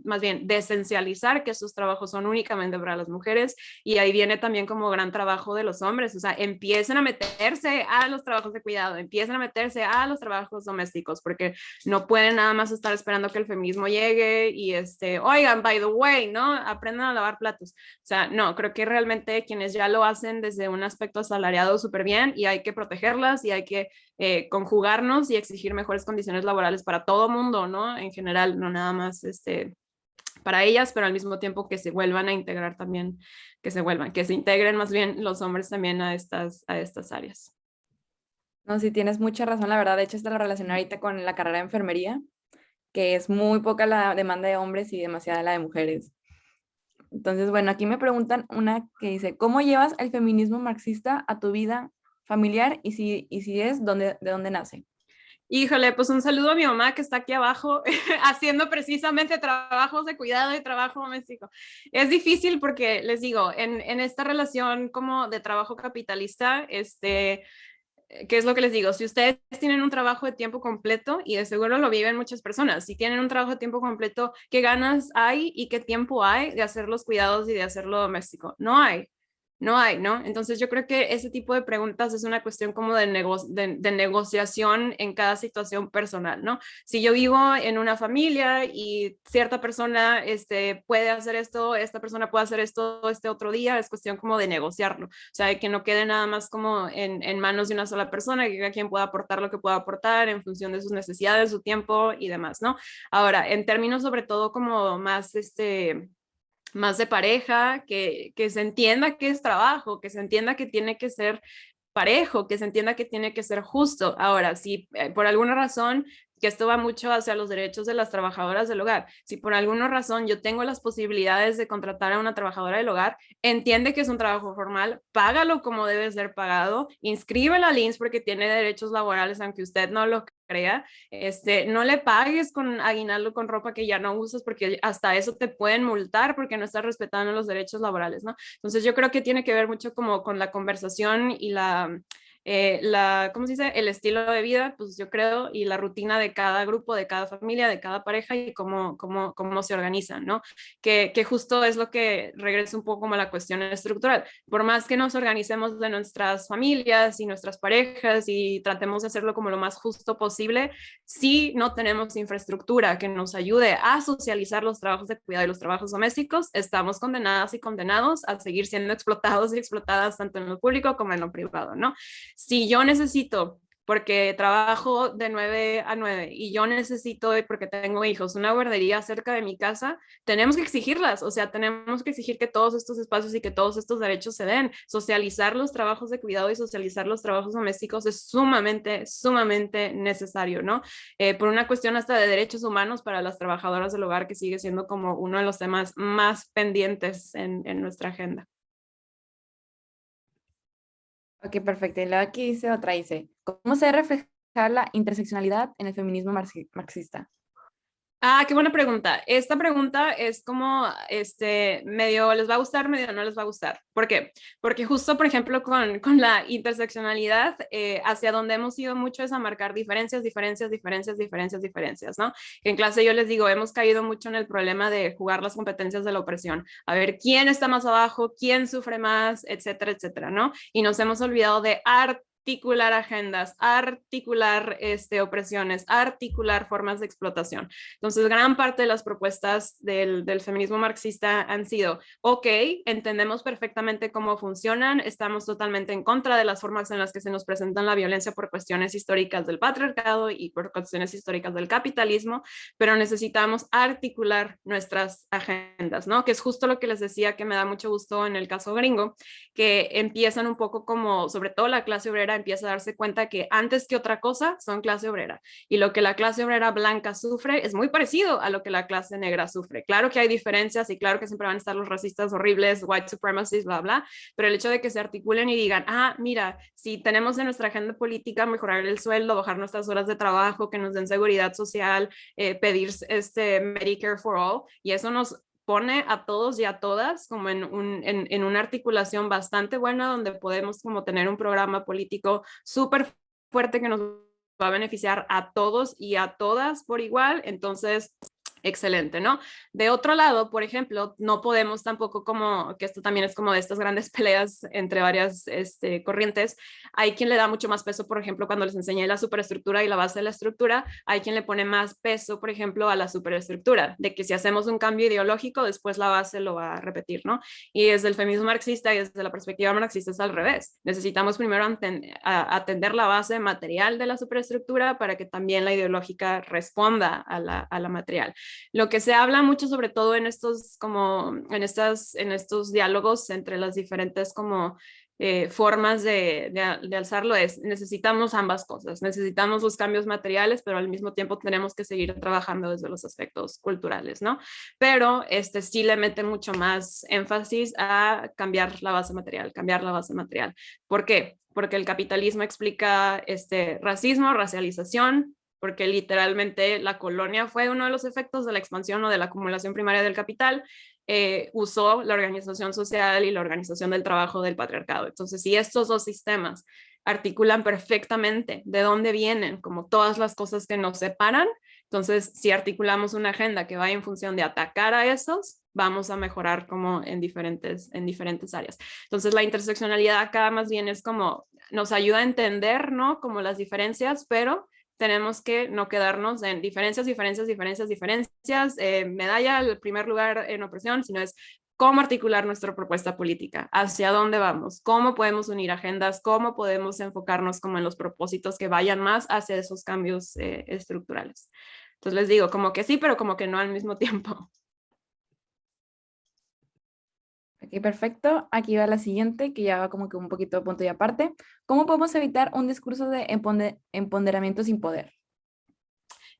más bien, de esencializar que esos trabajos son únicamente para las mujeres, y ahí viene también como gran trabajo de los hombres, o sea, empiecen a meterse a los trabajos de cuidado, empiecen a meterse a los trabajos domésticos, porque no pueden nada más estar esperando que el feminismo llegue y oigan, by the way, ¿no? Aprendan a lavar platos. O sea, no, creo que realmente quienes ya lo hacen desde un aspecto asalariado súper bien y hay que protegerlas y hay que conjugarnos y exigir mejores condiciones laborales para todo mundo, ¿no? En general, no nada más para ellas, pero al mismo tiempo que se vuelvan a integrar también, que se integren más bien los hombres también a estas áreas. No, sí, tienes mucha razón, la verdad. De hecho, está la relación ahorita con la carrera de enfermería, que es muy poca la demanda de hombres y demasiada la de mujeres. Entonces, bueno, aquí me preguntan una que dice, ¿cómo llevas el feminismo marxista a tu vida familiar y si es, de dónde nace? Híjole, pues un saludo a mi mamá que está aquí abajo haciendo precisamente trabajos de cuidado y trabajo doméstico. Es difícil porque les digo, en esta relación como de trabajo capitalista, ¿qué es lo que les digo? Si ustedes tienen un trabajo de tiempo completo, y de seguro lo viven muchas personas, si tienen un trabajo de tiempo completo, ¿qué ganas hay y qué tiempo hay de hacer los cuidados y de hacerlo doméstico? No hay. No hay, ¿no? Entonces yo creo que ese tipo de preguntas es una cuestión como de negociación en cada situación personal, ¿no? Si yo vivo en una familia y cierta persona puede hacer esto, esta persona puede hacer esto este otro día, es cuestión como de negociarlo, o sea, de que no quede nada más como en manos de una sola persona, que cada quien pueda aportar lo que pueda aportar en función de sus necesidades, su tiempo y demás, ¿no? Ahora, en términos sobre todo como más más de pareja, que se entienda que es trabajo, que se entienda que tiene que ser parejo, que se entienda que tiene que ser justo. Ahora, si por alguna razón, que esto va mucho hacia los derechos de las trabajadoras del hogar, si por alguna razón yo tengo las posibilidades de contratar a una trabajadora del hogar, entiende que es un trabajo formal, págalo como debe ser pagado, inscríbela al INSS porque tiene derechos laborales, aunque usted no lo crea, no le pagues con aguinaldo con ropa que ya no usas porque hasta eso te pueden multar porque no estás respetando los derechos laborales, ¿no? Entonces yo creo que tiene que ver mucho como con la conversación y ¿cómo se dice? El estilo de vida, pues yo creo, y la rutina de cada grupo, de cada familia, de cada pareja y cómo se organizan, ¿no? Que justo es lo que regresa un poco como a la cuestión estructural. Por más que nos organicemos de nuestras familias y nuestras parejas y tratemos de hacerlo como lo más justo posible, si no tenemos infraestructura que nos ayude a socializar los trabajos de cuidado y los trabajos domésticos, estamos condenadas y condenados a seguir siendo explotados y explotadas tanto en lo público como en lo privado, ¿no? Si yo necesito, porque trabajo de 9 a 9 y yo necesito, porque tengo hijos, una guardería cerca de mi casa, tenemos que exigirlas, o sea, tenemos que exigir que todos estos espacios y que todos estos derechos se den. Socializar los trabajos de cuidado y socializar los trabajos domésticos es sumamente, sumamente necesario, ¿no? Por una cuestión hasta de derechos humanos para las trabajadoras del hogar, que sigue siendo como uno de los temas más pendientes en nuestra agenda. Ok, perfecto. Y luego aquí dice otra, dice, ¿cómo se debe reflejar la interseccionalidad en el feminismo marxista? Ah, qué buena pregunta. Esta pregunta es como, medio les va a gustar, medio no les va a gustar. ¿Por qué? Porque justo, por ejemplo, con la interseccionalidad, hacia donde hemos ido mucho es a marcar diferencias, ¿no? Que en clase yo les digo, hemos caído mucho en el problema de jugar las competencias de la opresión. A ver, ¿quién está más abajo? ¿Quién sufre más? Etcétera, etcétera, ¿no? Y nos hemos olvidado de articular agendas, articular opresiones, articular formas de explotación. Entonces, gran parte de las propuestas del feminismo marxista han sido, ok, entendemos perfectamente cómo funcionan, estamos totalmente en contra de las formas en las que se nos presentan la violencia por cuestiones históricas del patriarcado y por cuestiones históricas del capitalismo, pero necesitamos articular nuestras agendas, ¿no? Que es justo lo que les decía que me da mucho gusto en el caso gringo, que empiezan un poco como, sobre todo la clase obrera, empieza a darse cuenta que antes que otra cosa son clase obrera, y lo que la clase obrera blanca sufre es muy parecido a lo que la clase negra sufre. Claro que hay diferencias y claro que siempre van a estar los racistas horribles, white supremacists, bla, bla, pero el hecho de que se articulen y digan, mira, si tenemos en nuestra agenda política mejorar el sueldo, bajar nuestras horas de trabajo, que nos den seguridad social, pedir Medicare for All, y eso nos pone a todos y a todas como en una articulación bastante buena donde podemos como tener un programa político súper fuerte que nos va a beneficiar a todos y a todas por igual. Entonces, excelente, ¿no? De otro lado, por ejemplo, no podemos tampoco como, que esto también es como de estas grandes peleas entre varias corrientes, hay quien le da mucho más peso, por ejemplo, cuando les enseñé la superestructura y la base de la estructura, hay quien le pone más peso, por ejemplo, a la superestructura, de que si hacemos un cambio ideológico, después la base lo va a repetir, ¿no? Y desde el feminismo marxista y desde la perspectiva marxista es al revés. Necesitamos primero atender la base material de la superestructura para que también la ideológica responda a la material. Lo que se habla mucho, sobre todo en estos diálogos entre las diferentes como formas de alzarlo, es necesitamos ambas cosas, necesitamos los cambios materiales, pero al mismo tiempo tenemos que seguir trabajando desde los aspectos culturales, ¿no? Pero sí le mete mucho más énfasis a cambiar la base material. ¿Por qué? Porque el capitalismo explica racismo, racialización, porque literalmente la colonia fue uno de los efectos de la expansión o de la acumulación primaria del capital, usó la organización social y la organización del trabajo del patriarcado. Entonces, si estos dos sistemas articulan perfectamente de dónde vienen, como todas las cosas que nos separan, entonces, si articulamos una agenda que vaya en función de atacar a esos, vamos a mejorar como en diferentes áreas. Entonces, la interseccionalidad acá más bien es como, nos ayuda a entender, ¿no? Como las diferencias, pero tenemos que no quedarnos en diferencias, medalla al primer lugar en opresión, sino es cómo articular nuestra propuesta política, hacia dónde vamos, cómo podemos unir agendas, cómo podemos enfocarnos como en los propósitos que vayan más hacia esos cambios estructurales. Entonces les digo, como que sí, pero como que no al mismo tiempo. Ok, perfecto. Aquí va la siguiente, que ya va como que un poquito de punto y aparte. ¿Cómo podemos evitar un discurso de empoderamiento sin poder?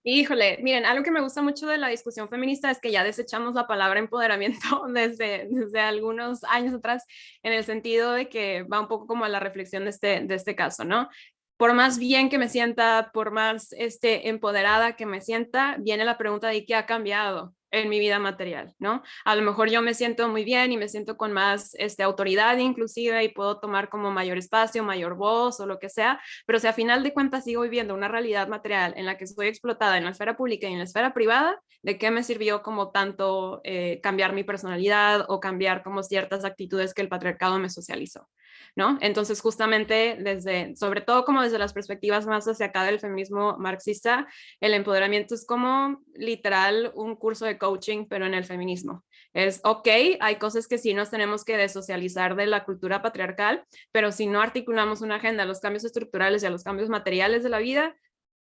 Híjole, miren, algo que me gusta mucho de la discusión feminista es que ya desechamos la palabra empoderamiento desde algunos años atrás, en el sentido de que va un poco como a la reflexión de este caso, ¿no? Por más bien que me sienta, por más empoderada que me sienta, viene la pregunta de qué ha cambiado en mi vida material, ¿no? A lo mejor yo me siento muy bien y me siento con más autoridad inclusive y puedo tomar como mayor espacio, mayor voz o lo que sea, pero si a final de cuentas sigo viviendo una realidad material en la que soy explotada en la esfera pública y en la esfera privada, ¿de qué me sirvió como tanto cambiar mi personalidad o cambiar como ciertas actitudes que el patriarcado me socializó? ¿No? Entonces, justamente sobre todo como desde las perspectivas más hacia acá del feminismo marxista, el empoderamiento es como literal un curso de coaching, pero en el feminismo. Es, ok, hay cosas que sí nos tenemos que desocializar de la cultura patriarcal, pero si no articulamos una agenda a los cambios estructurales y a los cambios materiales de la vida,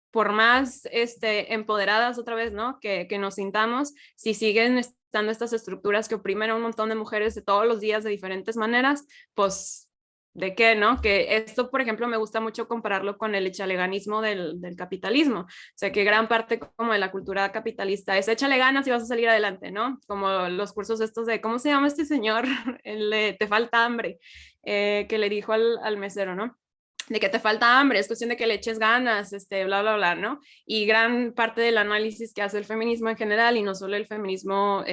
por más empoderadas otra vez, ¿no? Que nos sintamos, si siguen estando estas estructuras que oprimen a un montón de mujeres de todos los días de diferentes maneras, pues ¿de qué, no? Que esto, por ejemplo, me gusta mucho compararlo con el echaleganismo del capitalismo. O sea, que gran parte como de la cultura capitalista es échale ganas y vas a salir adelante, ¿no? Como los cursos estos de, ¿cómo se llama este señor? El de, te falta hambre, que le dijo al mesero, ¿no? De que te falta hambre, es cuestión de que le eches ganas, bla, bla, bla, ¿no? Y gran parte del análisis que hace el feminismo en general, y no solo el feminismo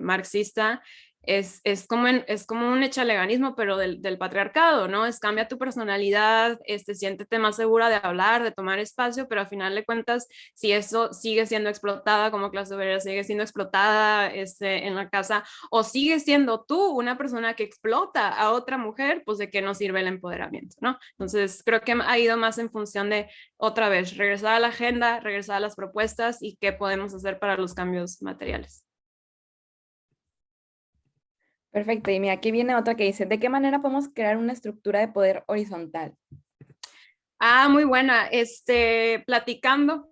marxista, es como un echaleganismo, pero del patriarcado, ¿no? Es cambia tu personalidad, siéntete más segura de hablar, de tomar espacio, pero al final de cuentas, si eso sigue siendo explotada como clase obrera, sigue siendo explotada en la casa, o sigue siendo tú una persona que explota a otra mujer, pues de qué nos sirve el empoderamiento, ¿no? Entonces, creo que ha ido más en función de, otra vez, regresar a la agenda, regresar a las propuestas y qué podemos hacer para los cambios materiales. Perfecto, y mira, aquí viene otra que dice, ¿de qué manera podemos crear una estructura de poder horizontal? Ah, muy buena. Platicando,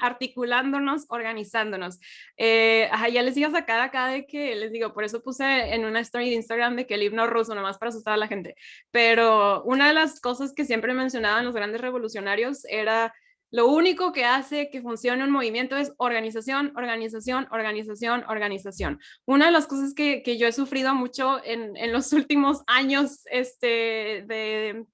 articulándonos, organizándonos. Ya les iba a sacar acá de que, les digo, por eso puse en una story de Instagram de que el himno ruso, nomás para asustar a la gente. Pero una de las cosas que siempre mencionaban los grandes revolucionarios era lo único que hace que funcione un movimiento es organización, organización, organización, organización. Una de las cosas que yo he sufrido mucho en los últimos años de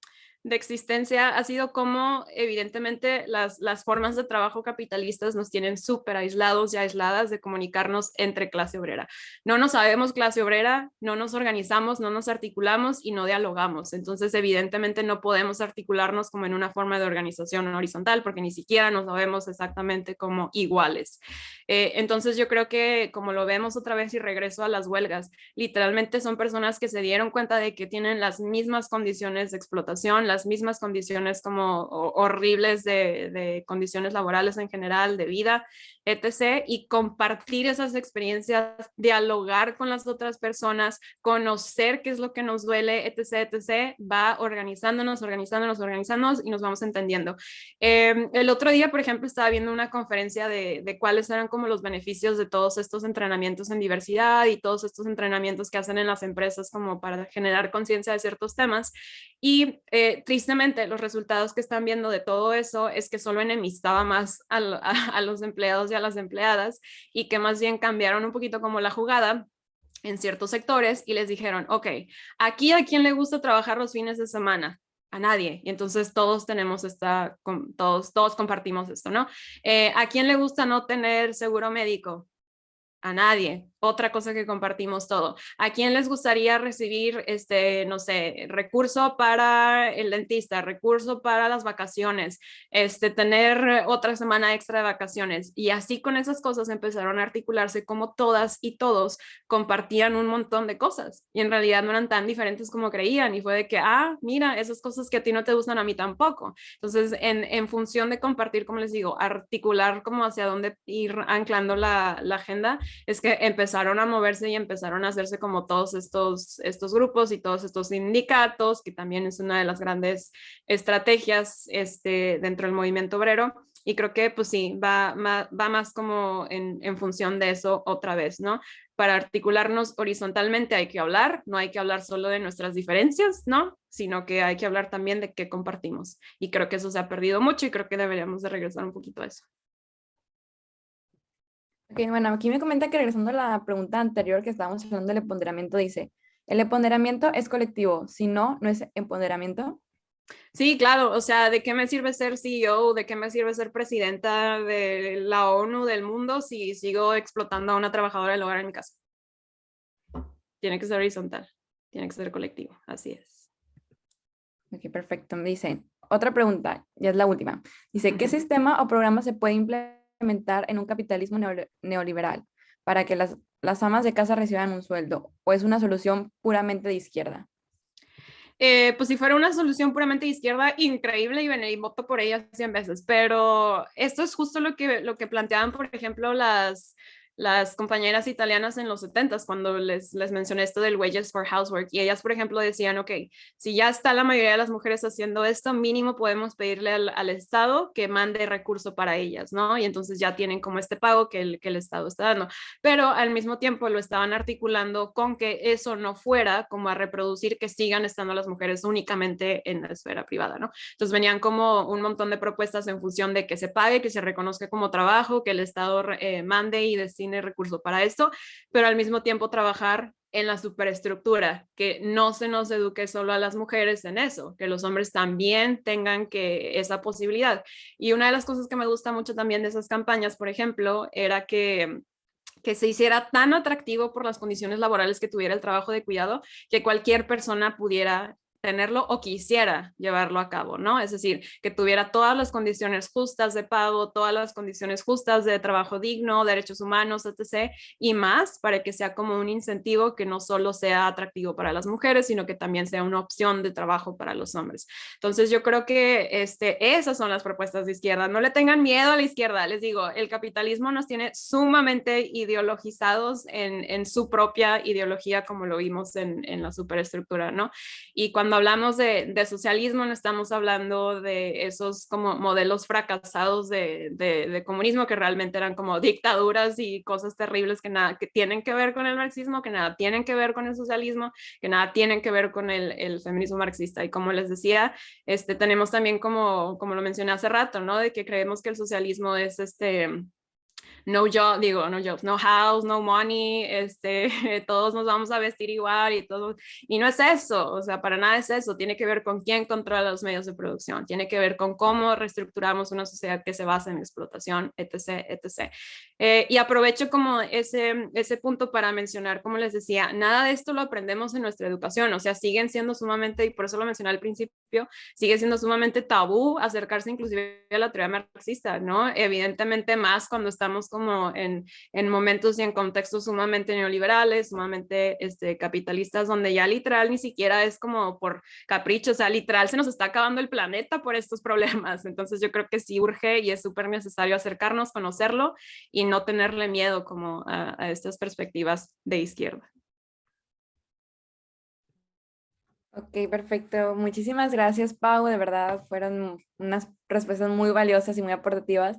existencia ha sido como evidentemente las formas de trabajo capitalistas nos tienen súper aislados y aisladas de comunicarnos entre clase obrera. No nos sabemos clase obrera, no nos organizamos, no nos articulamos y no dialogamos. Entonces, evidentemente no podemos articularnos como en una forma de organización horizontal porque ni siquiera nos sabemos exactamente como iguales. Entonces, yo creo que como lo vemos otra vez y regreso a las huelgas, literalmente son personas que se dieron cuenta de que tienen las mismas condiciones de explotación, las mismas condiciones como horribles de condiciones laborales en general, de vida, etc. Y compartir esas experiencias, dialogar con las otras personas, conocer qué es lo que nos duele, etc., etc., va organizándonos, organizándonos, organizándonos y nos vamos entendiendo. El otro día, por ejemplo, estaba viendo una conferencia de cuáles eran como los beneficios de todos estos entrenamientos en diversidad y todos estos entrenamientos que hacen en las empresas como para generar conciencia de ciertos temas. Y tristemente, los resultados que están viendo de todo eso es que solo enemistaba más a los empleados y a las empleadas y que más bien cambiaron un poquito como la jugada en ciertos sectores y les dijeron, ok, aquí a quién le gusta trabajar los fines de semana, a nadie. Y entonces todos tenemos todos compartimos esto, ¿no? ¿A quién le gusta no tener seguro médico? A nadie. Otra cosa que compartimos todo. ¿A quién les gustaría recibir, no sé, recurso para el dentista, recurso para las vacaciones, tener otra semana extra de vacaciones? Y así con esas cosas empezaron a articularse como todas y todos compartían un montón de cosas y en realidad no eran tan diferentes como creían y fue de que, mira, esas cosas que a ti no te gustan a mí tampoco. Entonces, en función de compartir, como les digo, articular como hacia dónde ir anclando la agenda, es que empezaron a moverse y empezaron a hacerse como todos estos grupos y todos estos sindicatos, que también es una de las grandes estrategias dentro del movimiento obrero, Y creo que pues sí, va más como en función de eso otra vez, ¿no? Para articularnos horizontalmente hay que hablar, no hay que hablar solo de nuestras diferencias, ¿no? Sino que hay que hablar también de qué compartimos. Y creo que eso se ha perdido mucho y creo que deberíamos de regresar un poquito a eso. Ok, bueno, aquí me comenta que regresando a la pregunta anterior que estábamos hablando del empoderamiento, dice, ¿el empoderamiento es colectivo? Si no, no es empoderamiento. Sí, claro, o sea, ¿de qué me sirve ser CEO? ¿De qué me sirve ser presidenta de la ONU del mundo si sigo explotando a una trabajadora del hogar en mi casa? Tiene que ser horizontal, tiene que ser colectivo, así es. Ok, perfecto. Me dice, otra pregunta, ya es la última. Dice, ¿qué sistema o programa se puede implementar en un capitalismo neoliberal para que las amas de casa reciban un sueldo? ¿O es una solución puramente de izquierda? Pues si fuera una solución puramente de izquierda, increíble y voto por ella 100 veces, pero esto es justo lo que planteaban, por ejemplo, las compañeras italianas en los 70s, cuando les mencioné esto del wages for housework, y ellas, por ejemplo, decían, ok, si ya está la mayoría de las mujeres haciendo esto, mínimo podemos pedirle al Estado que mande recurso para ellas, ¿no? Y entonces ya tienen como este pago que el Estado está dando, pero al mismo tiempo lo estaban articulando con que eso no fuera como a reproducir que sigan estando las mujeres únicamente en la esfera privada, ¿no? Entonces venían como un montón de propuestas en función de que se pague, que se reconozca como trabajo, que el Estado mande y destine recursos para esto, pero al mismo tiempo trabajar en la superestructura, que no se nos eduque solo a las mujeres en eso, que los hombres también tengan esa posibilidad. Y una de las cosas que me gusta mucho también de esas campañas, por ejemplo, era que se hiciera tan atractivo por las condiciones laborales que tuviera el trabajo de cuidado que cualquier persona pudiera tenerlo o quisiera llevarlo a cabo, ¿no? Es decir, que tuviera todas las condiciones justas de pago, todas las condiciones justas de trabajo digno, derechos humanos, etc. y más para que sea como un incentivo que no solo sea atractivo para las mujeres, sino que también sea una opción de trabajo para los hombres. Entonces yo creo que esas son las propuestas de izquierda. No le tengan miedo a la izquierda, les digo, el capitalismo nos tiene sumamente ideologizados en su propia ideología, como lo vimos en la superestructura, ¿no? Y cuando hablamos de socialismo, no estamos hablando de esos como modelos fracasados de comunismo que realmente eran como dictaduras y cosas terribles que nada que tienen que ver con el marxismo, que nada tienen que ver con el socialismo, que nada tienen que ver con el feminismo marxista. Y como les decía, tenemos también como lo mencioné hace rato, ¿no? De que creemos que el socialismo es no job, digo, no jobs, no house, no money, todos nos vamos a vestir igual y todo, y no es eso, o sea, para nada es eso, tiene que ver con quién controla los medios de producción, tiene que ver con cómo reestructuramos una sociedad que se basa en explotación, etc., etc. Y aprovecho como ese punto para mencionar, como les decía, nada de esto lo aprendemos en nuestra educación, o sea, siguen siendo sumamente, y por eso lo mencioné al principio, sigue siendo sumamente tabú acercarse inclusive a la teoría marxista, ¿no? Evidentemente más cuando estamos como en momentos y en contextos sumamente neoliberales, sumamente capitalistas, donde ya literal ni siquiera es como por capricho, o sea, literal se nos está acabando el planeta por estos problemas. Entonces yo creo que sí urge y es súper necesario acercarnos, conocerlo y no tenerle miedo como a estas perspectivas de izquierda. Ok, perfecto. Muchísimas gracias, Pau. De verdad, fueron unas respuestas muy valiosas y muy aportativas.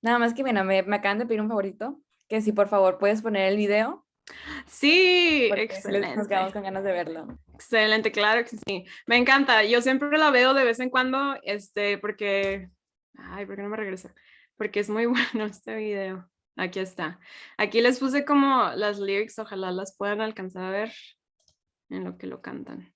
Nada más que, mira, me acaban de pedir un favorito, que si por favor puedes poner el video, Sí, porque sí nos quedamos excelente. con ganas de verlo. Excelente, claro que sí. Me encanta. Yo siempre la veo de vez en cuando, porque, ay, ¿por qué no me regresa? Porque es muy bueno este video. Aquí está. Aquí les puse como las lyrics, ojalá las puedan alcanzar a ver en lo que lo cantan.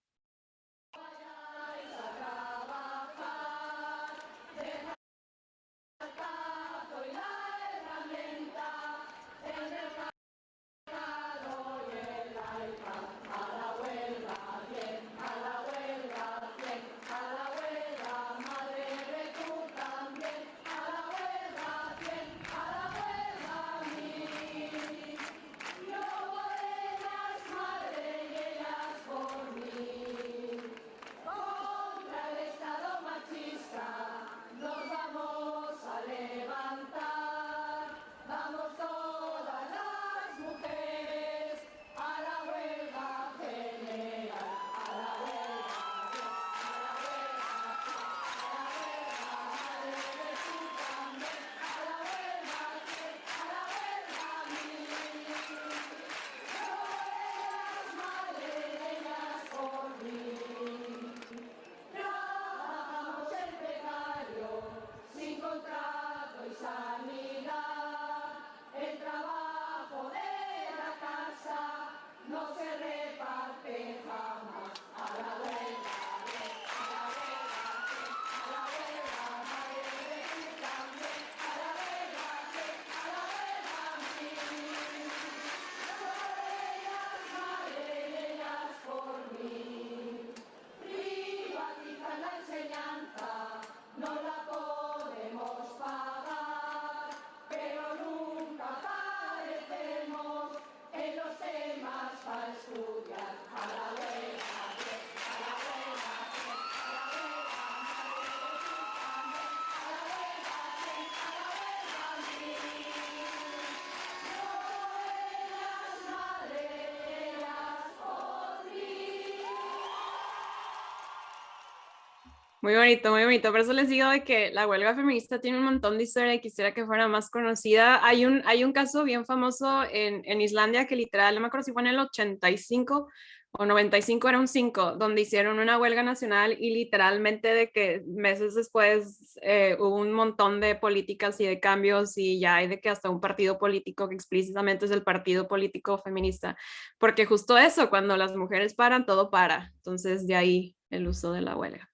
Muy bonito, muy bonito. Por eso les digo de que la huelga feminista tiene un montón de historia y quisiera que fuera más conocida. Hay un caso bien famoso en Islandia que literal, no me acuerdo si fue en el 85 o 95, era un 5, donde hicieron una huelga nacional y literalmente de que meses después hubo un montón de políticas y de cambios y ya hay de que hasta un partido político que explícitamente es el partido político feminista. Porque justo eso, cuando las mujeres paran, todo para. Entonces de ahí el uso de la huelga.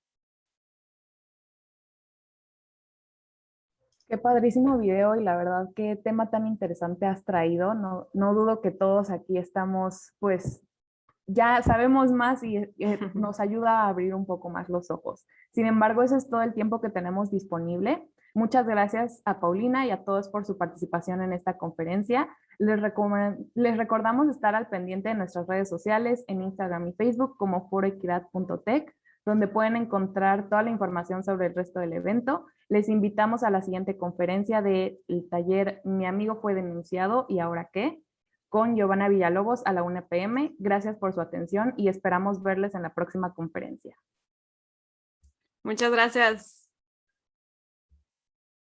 Qué padrísimo video y la verdad qué tema tan interesante has traído. No, no dudo que todos aquí estamos, pues ya sabemos más y nos ayuda a abrir un poco más los ojos. Sin embargo, ese es todo el tiempo que tenemos disponible. Muchas gracias a Paulina y a todos por su participación en esta conferencia. Les recordamos estar al pendiente de nuestras redes sociales en Instagram y Facebook como foroequidad.tech, donde pueden encontrar toda la información sobre el resto del evento. Les invitamos a la siguiente conferencia del taller Mi amigo fue denunciado y ahora qué, con Giovanna Villalobos a la 1 p.m. Gracias por su atención y esperamos verles en la próxima conferencia. Muchas gracias.